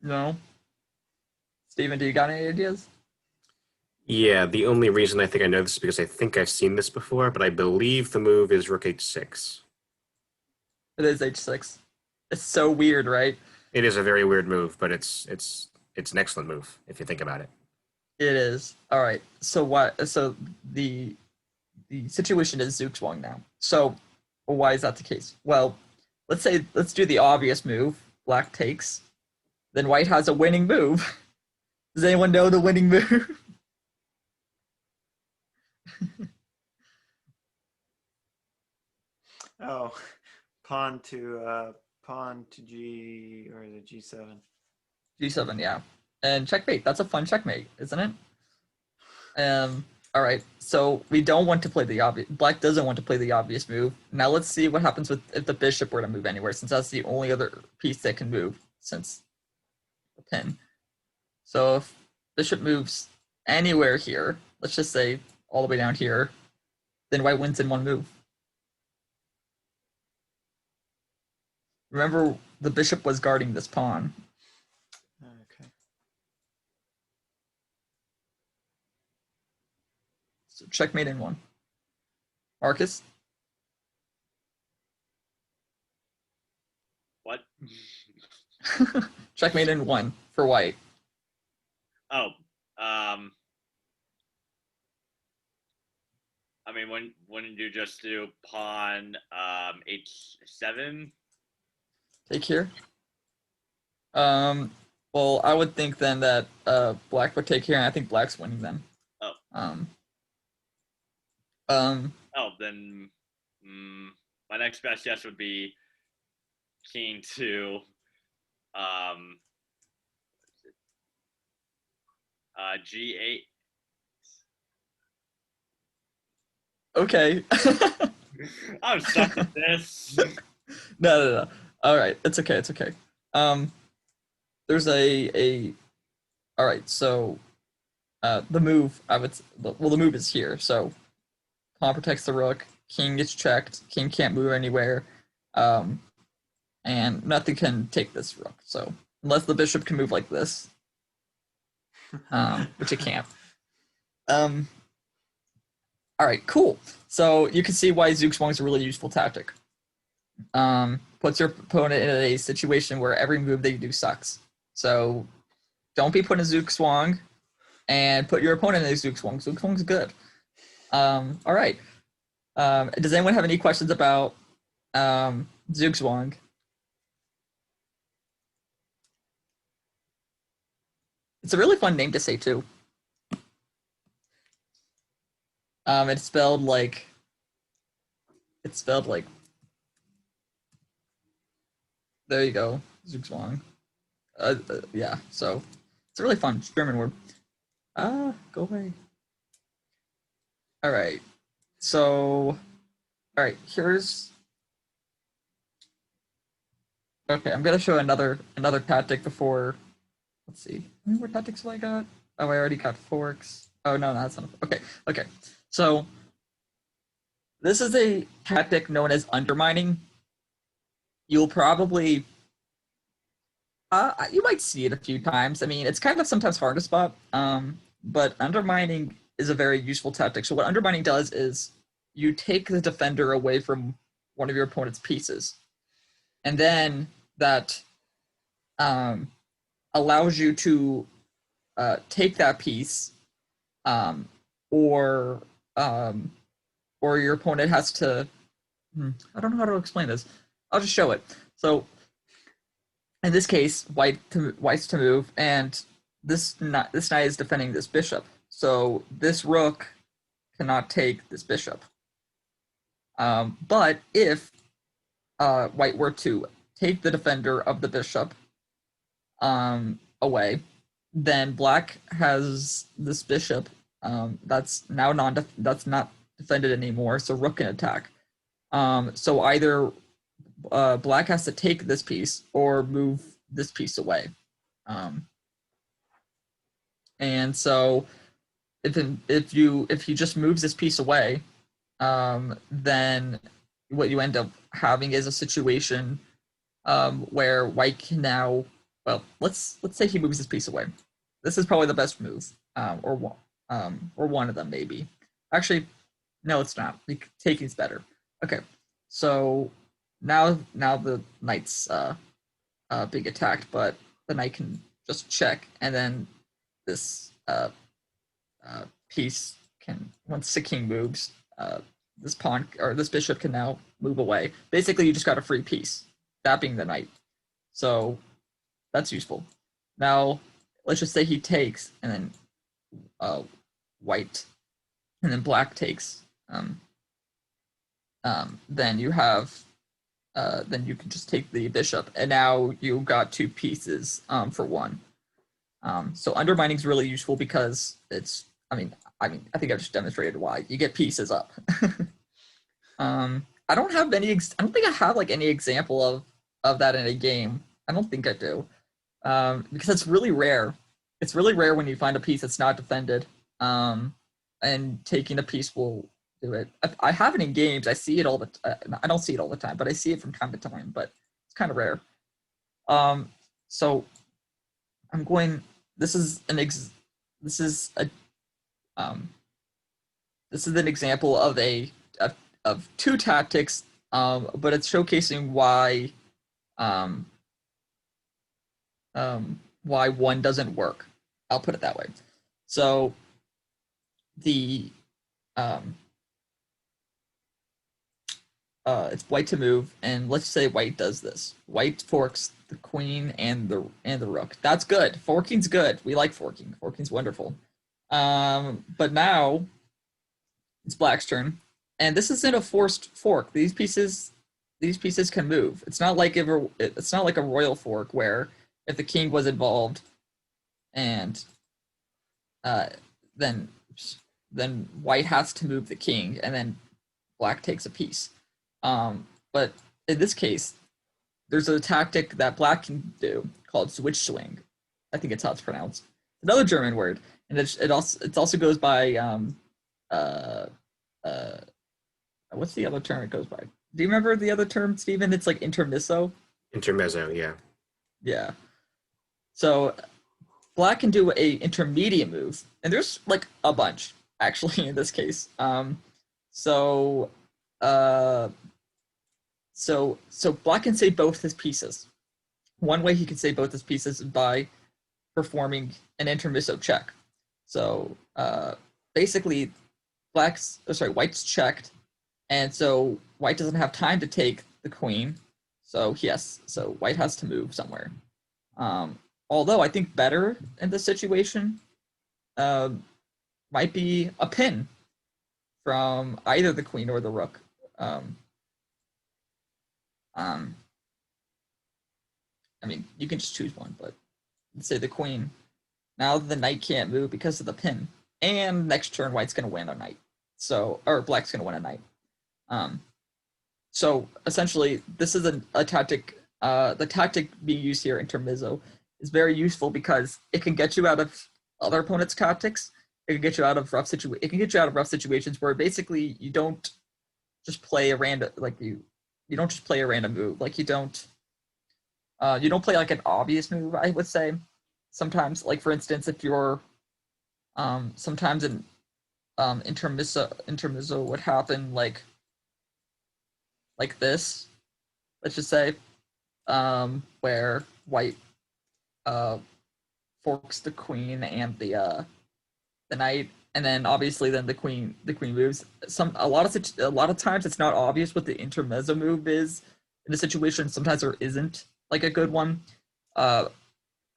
No. Steven, do you got any ideas? yeah. The only reason I think I know this is because I think I've seen this before, but I believe the move is rook h6. It is h6. It's so weird, right? It is a very weird move, but it's an excellent move if you think about it. It is. All right. So what? So the situation is Zugzwang now. So why is that the case? Well, let's do the obvious move. Black takes. Then white has a winning move. Does anyone know the winning move? Oh, pawn to G or the G7. G7, yeah. And checkmate. That's a fun checkmate, isn't it? All right. So we don't want to play the obvious. Black doesn't want to play the obvious move. Now let's see what happens with if the bishop were to move anywhere, since that's the only other piece that can move since the pin. So if bishop moves anywhere here, let's just say all the way down here, then white wins in one move. Remember, the bishop was guarding this pawn. Okay. So checkmate in one. Marcus? What? Checkmate in one for white. Oh, I mean, wouldn't you just do pawn h7? Take here. Well, I would think then that black would take here, and I think black's winning then. Oh. Oh, then my next best guess would be king to g8. Okay. I'm stuck with this. No. All right, it's okay. It's okay. There's a. All right, so the move the move is here. So pawn protects the rook. King gets checked. King can't move anywhere. And nothing can take this rook. So unless the bishop can move like this, which it can't. All right, cool. So you can see why Zugzwang is a really useful tactic. Puts your opponent in a situation where every move they do sucks. So don't be put in Zugzwang and put your opponent in a Zugzwang. Zugzwang's good. All right. Does anyone have any questions about Zugzwang? It's a really fun name to say too. It's spelled like There you go, Zugzwang. Yeah, so it's a really fun German word. Go away. All right. So, all right, here's. Okay, I'm gonna show another tactic before. Let's see. How many more tactics have I got? Oh, I already got forks. Oh no, that's not. Okay, okay. So this is a tactic known as undermining. You'll probably, you might see it a few times. I mean, it's kind of sometimes hard to spot. But undermining is a very useful tactic. So what undermining does is you take the defender away from one of your opponent's pieces, and then that allows you to take that piece, um, or your opponent has to. I don't know how to explain this. I'll just show it. So in this case, white's to move, and this knight is defending this bishop. So this rook cannot take this bishop. But if white were to take the defender of the bishop away, then black has this bishop that's now that's not defended anymore. So rook can attack. So either black has to take this piece or move this piece away. And so if he just moves this piece away, then what you end up having is a situation where white can now, well, let's say he moves this piece away. This is probably the best move, or one of them maybe. Actually, no, it's not. Taking's better. Okay, so now the knight's being attacked, but the knight can just check, and then this piece can, once the king moves, this pawn or this bishop can now move away. Basically, you just got a free piece, that being the knight. So that's useful. Now, let's just say he takes, and then white, and then black takes. Then you have, then you can just take the bishop, and now you got two pieces for one. So undermining is really useful because it's, I think I've just demonstrated why. You get pieces up. I don't have any, I don't think I have like any example of that in a game. I don't think I do. Because it's really rare. It's really rare when you find a piece that's not defended. And taking a piece will do it. I have it in games. I see it all the I don't see it all the time, but I see it from time to time, but it's kind of rare. So I'm going, this is an example of two tactics, but it's showcasing why one doesn't work. I'll put it that way. So it's white to move, and let's say white does this. White forks the queen and the rook. That's good. Forking's good. We like forking. Forking's wonderful. But now it's black's turn, and this isn't a forced fork. These pieces can move. It's not like a royal fork where if the king was involved, and then white has to move the king, and then black takes a piece. But in this case, there's a tactic that black can do called switch swing. I think it's how it's pronounced. Another German word, and it also goes by what's the other term it goes by? Do you remember the other term, Stephen? It's like intermezzo. Intermezzo, yeah. Yeah. So black can do a intermediate move, and there's like a bunch actually in this case. So black can save both his pieces. One way he can save both his pieces is by performing an intermezzo check. So basically, white's checked, and so white doesn't have time to take the queen. So white has to move somewhere. Although I think better in this situation might be a pin from either the queen or the rook. I mean, you can just choose one, but let's say the queen. Now the knight can't move because of the pin. And next turn, white's going to win a knight. So, or black's going to win a knight. So essentially, this is a tactic. The tactic being used here, intermezzo, is very useful because it can get you out of other opponents' tactics. It can get you out of rough situations where basically you don't just play a random you don't just play a random move. Like you don't play like an obvious move. I would say sometimes, like for instance, if you're sometimes in intermezzo would happen like this. Let's just say where white forks the queen and the knight, and then obviously then the queen moves. A lot of times it's not obvious what the intermezzo move is in a situation. Sometimes there isn't like a good one, and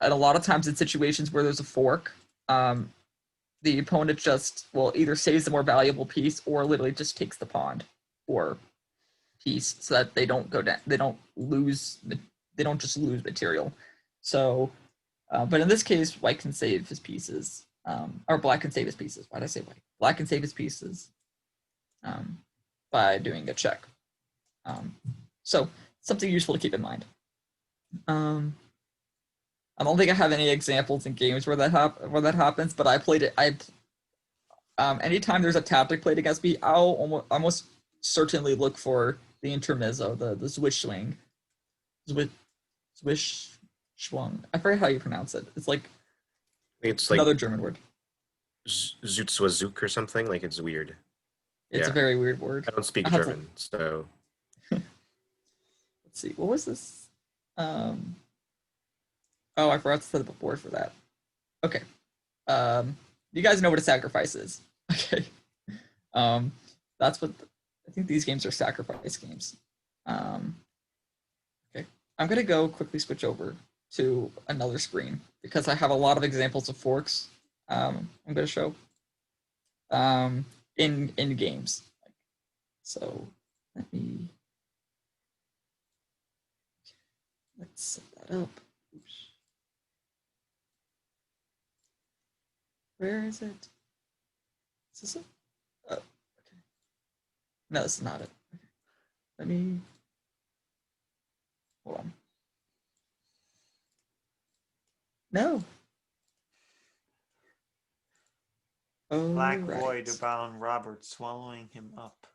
a lot of times in situations where there's a fork, the opponent just either saves the more valuable piece or literally just takes the pawn or piece so that they don't go down. They don't just lose material. So, but in this case, white can save his pieces. Or black can save his pieces. Why did I say white? Black can save his pieces by doing a check. So something useful to keep in mind. I don't think I have any examples in games where that happens, but I played it. Anytime there's a tactic played against me, I'll almost certainly look for the intermezzo, the swish swing, swish schwung. I forget how you pronounce it. It's like another German word. Zutzwazuk or something. Like it's weird. It's a very weird word. I don't speak German, so. Let's see. What was this? Oh, I forgot to set up a board for that. Okay. You guys know what a sacrifice is. Okay. That's what I think these games are sacrifice games. Okay. I'm gonna go quickly switch over to another screen because I have a lot of examples of forks. I'm gonna show in games. So let's set that up. Oops. Where is it? Is this it? Oh, okay. No, this is not it. Okay. Let me hold on. No. Black void abound Robert, swallowing him up.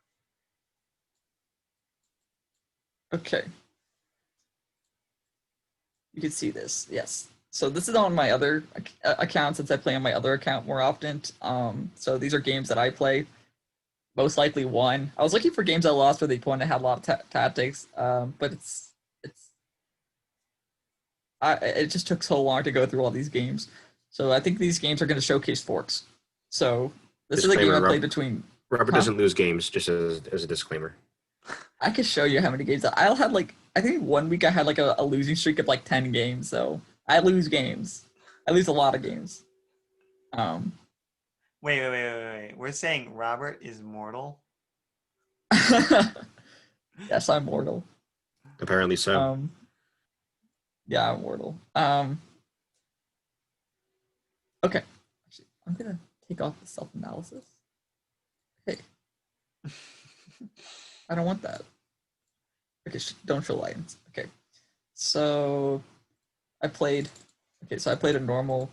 Okay. You can see this, yes. So this is on my other account since I play on my other account more often. So these are games that I play. Most likely won. I was looking for games I lost where the opponent had a lot of tactics, but it just took so long to go through all these games. So I think these games are going to showcase forks. So this is a game I played between. Robert doesn't lose games, just as a disclaimer. I could show you how many games I'll had. Like I think 1 week I had like a losing streak of like 10 games. So I lose games. I lose a lot of games. Wait. We're saying Robert is mortal? Yes, I'm mortal. Apparently so. Yeah, I'm mortal. Okay. Actually, I'm gonna take off the self-analysis. Hey. I don't want that. Okay, don't show lines. Okay. So I played a normal.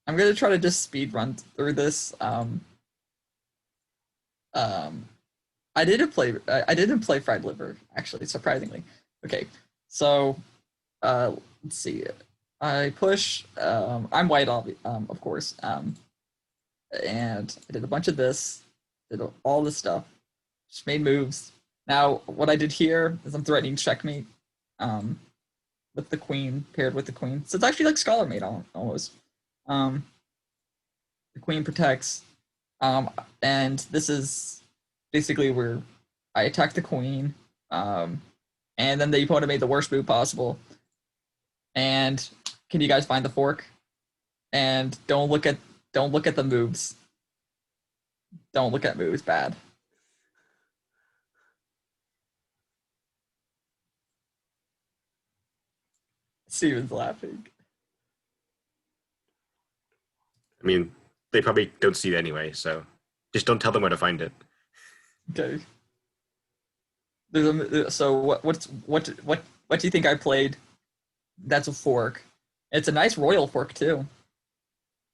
I'm gonna try to just speed run through this. I didn't play fried liver, actually, surprisingly. Okay, so let's see. I push. I'm white, of course. And I did a bunch of this. Did all this stuff. Just made moves. Now, what I did here is I'm threatening checkmate. With the queen, paired with the queen. So it's actually like scholar mate almost. The queen protects. And this is basically where I attack the queen. And then the opponent made the worst move possible. And can you guys find the fork? And don't look at the moves. Don't look at moves bad. Steven's laughing. I mean, they probably don't see it anyway, so just don't tell them where to find it. Okay. So what do you think I played? That's a fork. It's a nice royal fork too.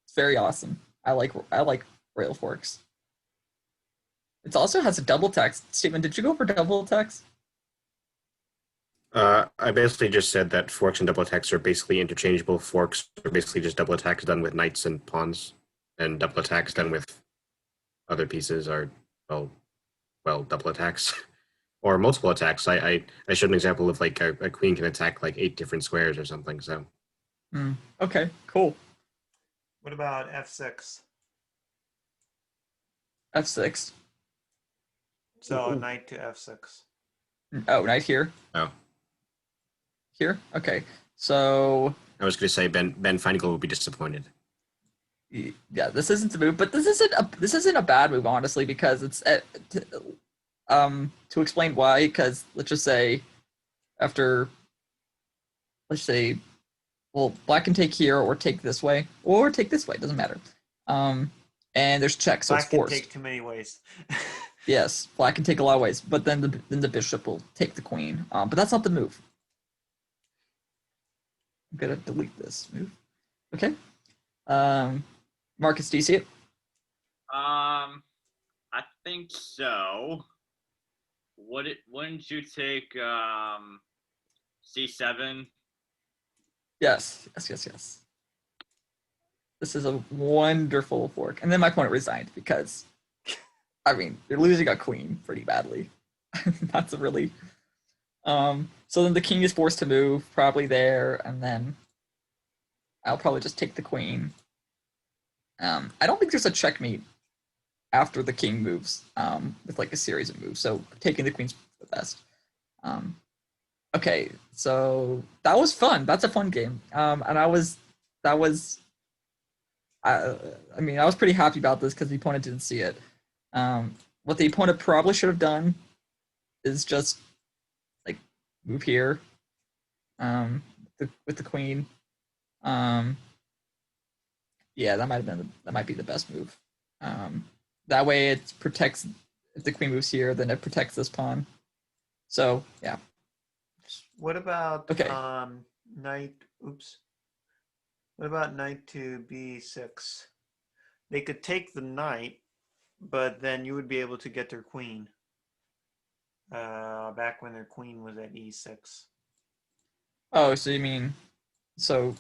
It's very awesome. I like royal forks. It also has a double text. Stephen, did you go for double text? I basically just said that forks and double attacks are basically interchangeable. Forks are basically just double attacks done with knights and pawns, and double attacks done with other pieces are double attacks or multiple attacks. I showed an example of like a queen can attack like 8 different squares or something. So Okay, cool. What about f6? F6. So Ooh. knight to f6. Oh, knight here. Oh, Here. Okay. So I was going to say Ben Feigl would be disappointed. yeah, this isn't the move, but this isn't a bad move honestly because it's to explain why. Because let's just say after well, black can take here or take this way or take this way, doesn't matter. And there's check, so Black it's forced. can take too many ways. Yes, black can take a lot of ways, but then the bishop will take the queen. But that's not the move. I'm gonna delete this move. Okay. Marcus, do you see it? I think so. Wouldn't you take C7? Yes. This is a wonderful fork. And then my opponent resigned because, I mean, you're losing a queen pretty badly. That's a really. So then the king is forced to move, probably there, and then I'll probably just take the queen. I don't think there's a checkmate after the king moves with like a series of moves, so taking the queen's the best. Okay, so that was fun. That's a fun game. And I was I was pretty happy about this because the opponent didn't see it. What the opponent probably should have done is just like move here with the queen. Yeah, that might be the best move. That way it protects if the queen moves here, then it protects this pawn. So yeah. What about Okay. knight? Oops. What about knight to b6? They could take the knight, but then you would be able to get their queen. Back when their queen was at e6. Oh, so you mean so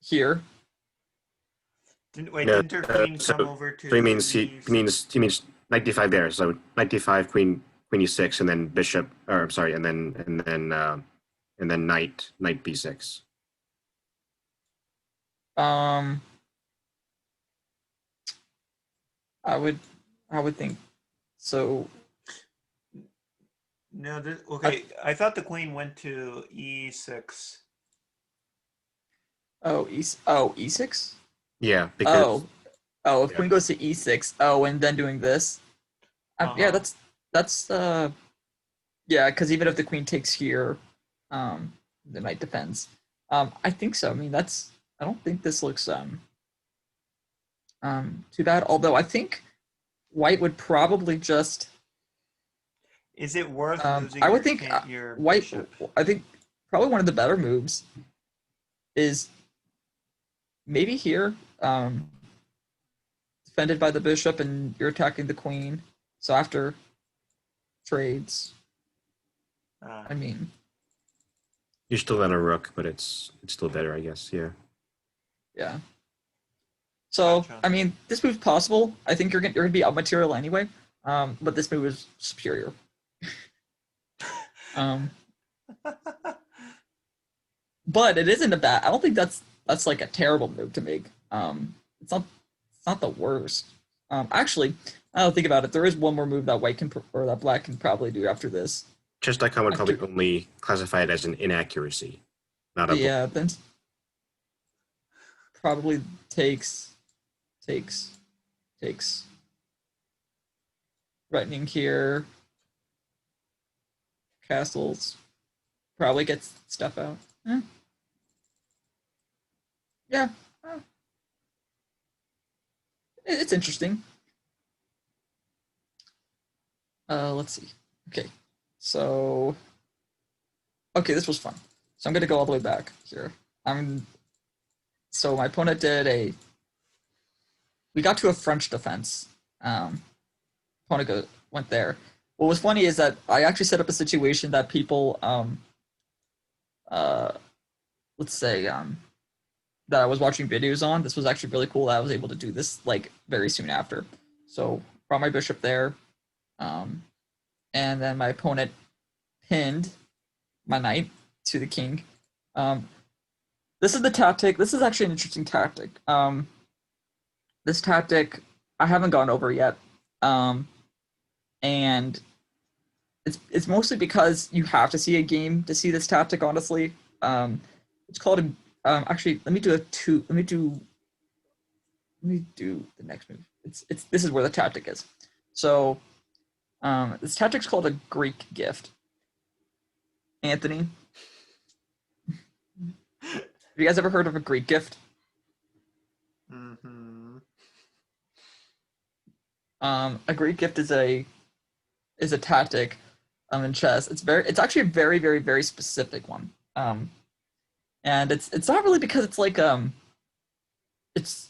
here? Didn't her queen come over to? So he means knight d5 there. So knight d5, queen e6, and then bishop. Or I'm sorry, and then knight b6. I would think so. No, okay. I thought the queen went to e6. E6. Yeah, because If queen goes to e6. Oh, and then doing this. Yeah, that's yeah, because even if the queen takes here, the knight defends. I think so. I mean, I don't think this looks too bad. Although I think white would probably just. Is it worth losing? I would think your white. bishop? I think probably one of the better moves is maybe here, defended by the bishop, and you're attacking the queen. So after trades, I mean, you're still on a rook, but it's still better, I guess. Yeah. Yeah. So Gotcha. I mean, this move's possible. I think you're gonna be out material anyway. But this move is superior. But it isn't a bad. I don't think that's like a terrible move to make. It's not the worst. Actually, I don't think about it. There is one more move that white can or that black can probably do after this. Chess.com would probably only classify it as an inaccuracy, not a. Yeah, then probably takes threatening here. Castles probably gets stuff out. Yeah, it's interesting. Let's see. Okay, so this was fun. So I'm gonna go all the way back here. So my opponent we got to a French defense. Opponent went there. What was funny is that I actually set up a situation that people let's say that I was watching videos on. This was actually really cool that I was able to do this like very soon after. So brought my bishop there, and then my opponent pinned my knight to the king. This is the tactic. This is actually an interesting tactic. This tactic I haven't gone over yet, and it's mostly because you have to see a game to see this tactic. Honestly, it's called a. Actually, let me do the next move. This is where the tactic is. So, this tactic's called a Greek gift. Anthony, have you guys ever heard of a Greek gift? Mm-hmm. A Greek gift is a tactic in chess. It's actually a very, very, very specific one. And it's not really because it's like it's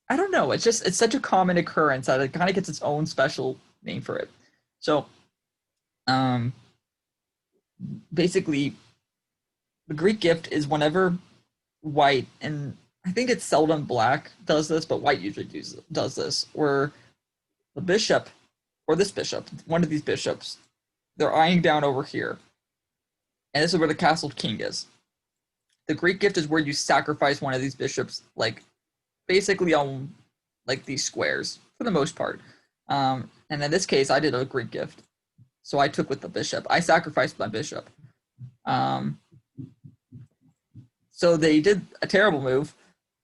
I don't know. It's just it's such a common occurrence that it kind of gets its own special name for it. So, basically, the Greek gift is whenever white, and I think it's seldom black does this, but white usually does this, where the bishop or this bishop, one of these bishops, they're eyeing down over here, and this is where the castled king is. The Greek gift is where you sacrifice one of these bishops, like basically on like these squares for the most part. And in this case, I did a Greek gift, so I took with the bishop. I sacrificed my bishop. So they did a terrible move.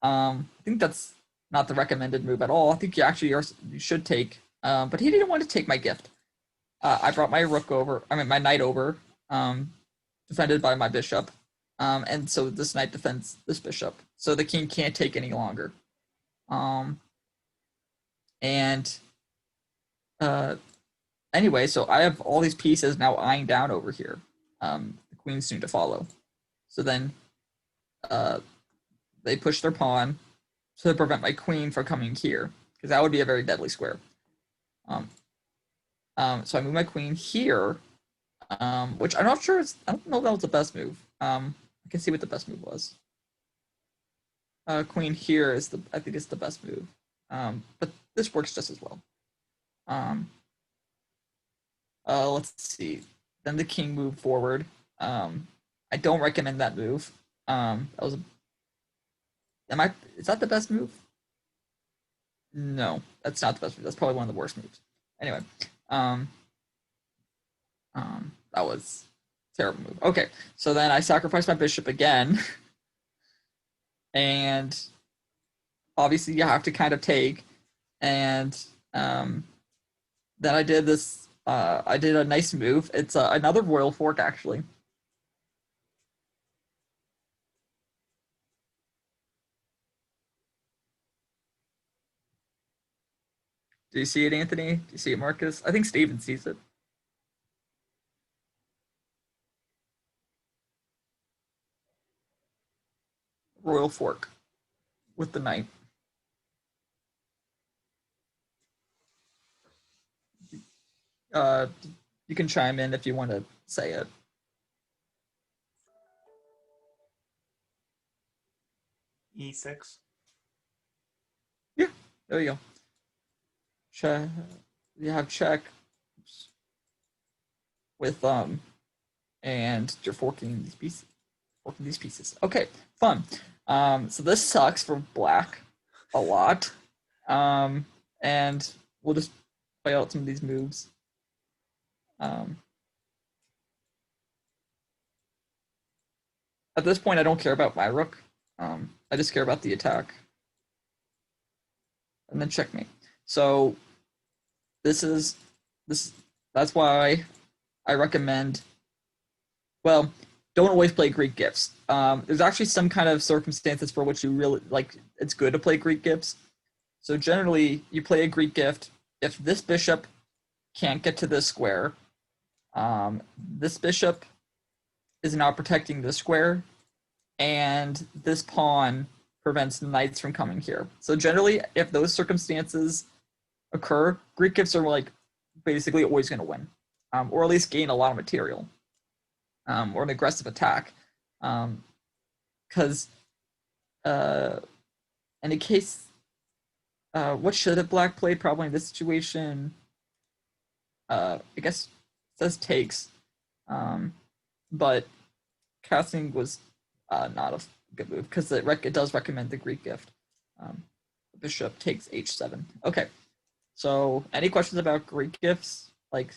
I think that's not the recommended move at all. I think you should take, but he didn't want to take my gift. I brought my my knight over, defended by my bishop. And so this knight defends this bishop. So the king can't take any longer. Anyway, so I have all these pieces now eyeing down over here. The queen's soon to follow. So then they push their pawn to prevent my queen from coming here, because that would be a very deadly square. So I move my queen here, which I'm not sure. I don't know if that was the best move. I can see what the best move was. Queen here I think it's the best move. But this works just as well. Let's see. Then the king moved forward. I don't recommend that move. Is that the best move? No, that's not the best move. That's probably one of the worst moves. Anyway, that was a terrible move. Okay, so then I sacrificed my bishop again. And obviously you have to kind of take. And then I did this. I did a nice move. It's another royal fork, actually. Do you see it, Anthony? Do you see it, Marcus? I think Steven sees it. Royal fork with the knight. You can chime in if you want to say it. E6. Yeah, there you go. Check. You have check with and you're forking these pieces. Okay, fun. So this sucks for black a lot. And we'll just play out some of these moves. At this point, I don't care about my rook. I just care about the attack. And then checkmate. So that's why I recommend, well, don't always play Greek gifts. There's actually some kind of circumstances for which you really like. It's good to play Greek gifts. So generally, you play a Greek gift if this bishop can't get to this square. This bishop is now protecting this square, and this pawn prevents knights from coming here. So generally, if those circumstances occur, Greek gifts are like basically always going to win, or at least gain a lot of material, or an aggressive attack. Because in a case, what should have black played probably in this situation? I guess it says takes, but casting was not a good move because it does recommend the Greek gift. Bishop takes h7. Okay, so any questions about Greek gifts? Like,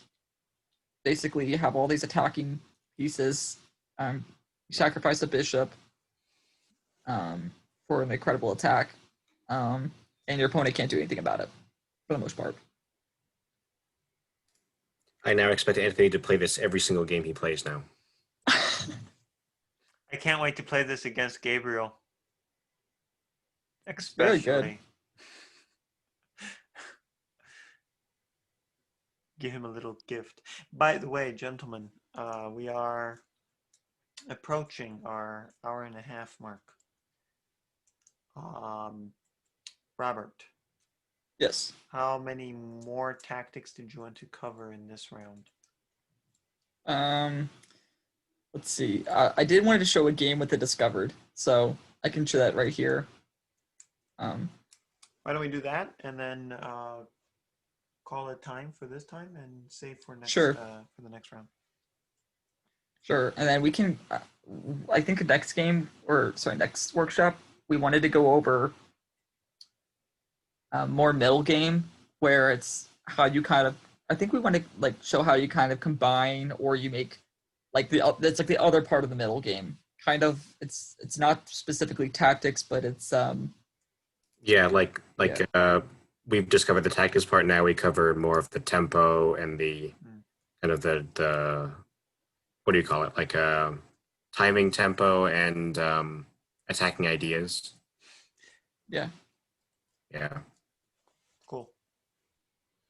basically, you have all these attacking pieces. You sacrifice a bishop for an incredible attack, and your opponent can't do anything about it for the most part. I now expect Anthony to play this every single game he plays now. I can't wait to play this against Gabriel. Very good. Especially. Give him a little gift. By the way, gentlemen, we are approaching our hour-and-a-half mark. Robert, Yes. how many more tactics did you want to cover in this round? Let's see. I did want to show a game with the discovered, so I can show that right here. Why don't we do that and then call it time for this time and save for next Sure. For the next round. Sure, and then we can. I think next game, or sorry, next workshop, we wanted to go over more middle game where it's how you kind of. I think we want to like show how you kind of combine or you make like that's like the other part of the middle game. Kind of, it's not specifically tactics, but it's Yeah, we've discovered the tactics part. Now we cover more of the tempo and the kind of the what do you call it? Like timing, tempo, and attacking ideas. Yeah. Yeah. Cool.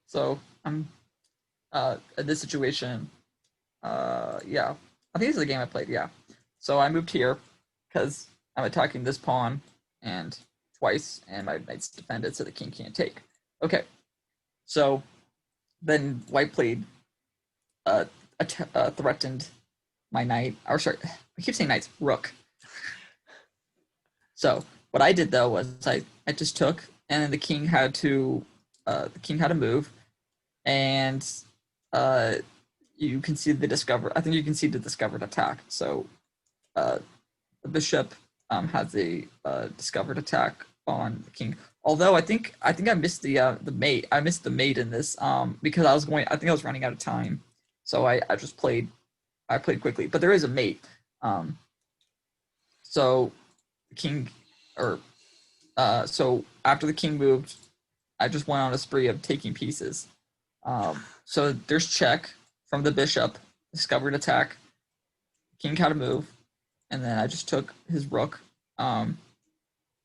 So I'm in this situation. Yeah, I think this is the game I played. Yeah. So I moved here because I'm attacking this pawn and twice, and my knight's defended, so the king can't take. Okay. So then white played threatened my knight, or sorry, I keep saying knights, rook. So what I did though was I just took, and then the king had to move, and you can see the discover. I think you can see the discovered attack. So the bishop has a discovered attack on the king. Although I think I missed the mate. I missed the mate in this because I think I was running out of time, so I just played. I played quickly, but there is a mate. So the king, so after the king moved, I just went on a spree of taking pieces. So there's check from the bishop, discovered attack, king had to move, and then I just took his rook. Like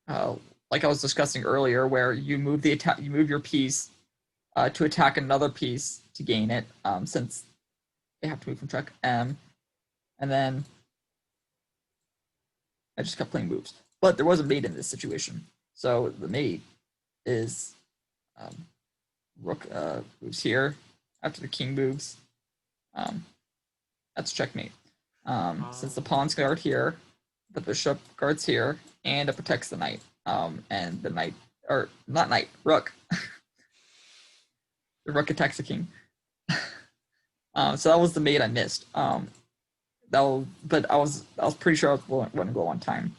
I was discussing earlier, where you move you move your piece to attack another piece to gain it, since they have to move from check. And then I just kept playing moves. But there was a mate in this situation. So the mate is rook moves here after the king moves. That's checkmate. Since the pawns guard here, the bishop guards here, and it protects the knight. And the knight, or not knight, rook. The rook attacks the king. So that was the mate I missed. But I was pretty sure I was going to go on time.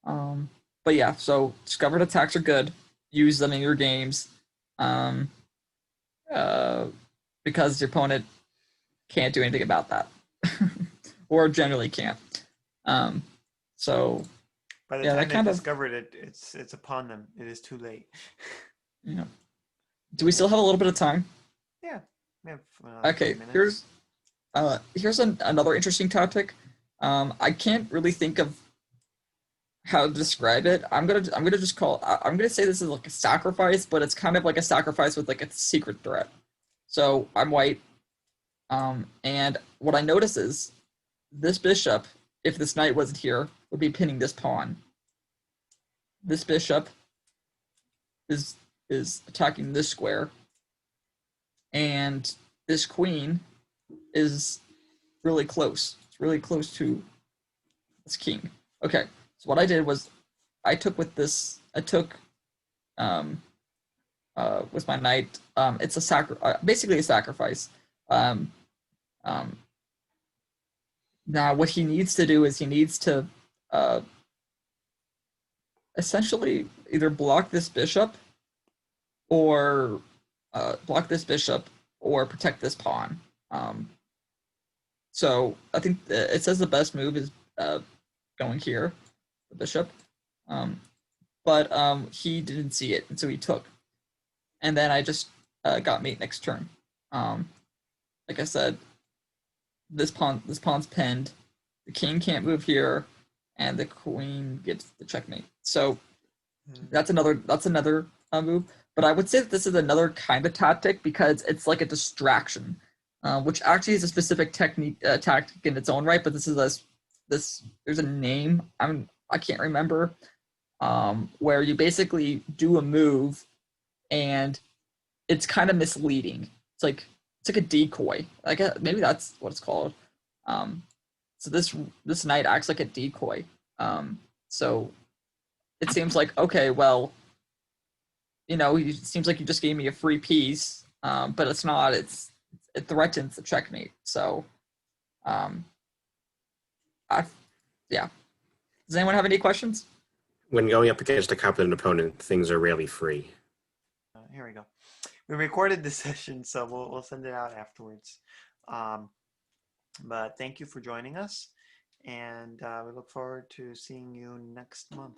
But yeah, so discovered attacks are good. Use them in your games, because your opponent can't do anything about that, or generally can't. So by the time they discovered it, it's upon them. It is too late. Yeah. Do we still have a little bit of time? Yeah. Okay. Here's another interesting topic. I can't really think of how to describe it. I'm gonna say this is like a sacrifice, but it's kind of like a sacrifice with like a secret threat. So I'm white, and what I notice is this bishop, if this knight wasn't here, would be pinning this pawn. This bishop is attacking this square, and this queen is really close. It's really close to this king. Okay, so what I did was I took with my knight. It's basically a sacrifice. Now what he needs to do is he needs to essentially either block this bishop or protect this pawn. So I think it says the best move is going here, the bishop. But he didn't see it, and so he took. And then I just got mate next turn. Like I said, this pawn's pinned. The king can't move here, and the queen gets the checkmate. So that's another move. But I would say that this is another kind of tactic because it's like a distraction, which actually is a specific tactic in its own right. But there's a name I can't remember, where you basically do a move, and it's kind of misleading. It's like a decoy. Maybe that's what it's called. So this knight acts like a decoy. So it seems like, okay, well, it seems like you just gave me a free piece, but it's not. It threatens the checkmate. So, yeah. Does anyone have any questions? When going up against a competent opponent, things are rarely free. Here we go. We recorded this session, so we'll send it out afterwards. But thank you for joining us, and we look forward to seeing you next month.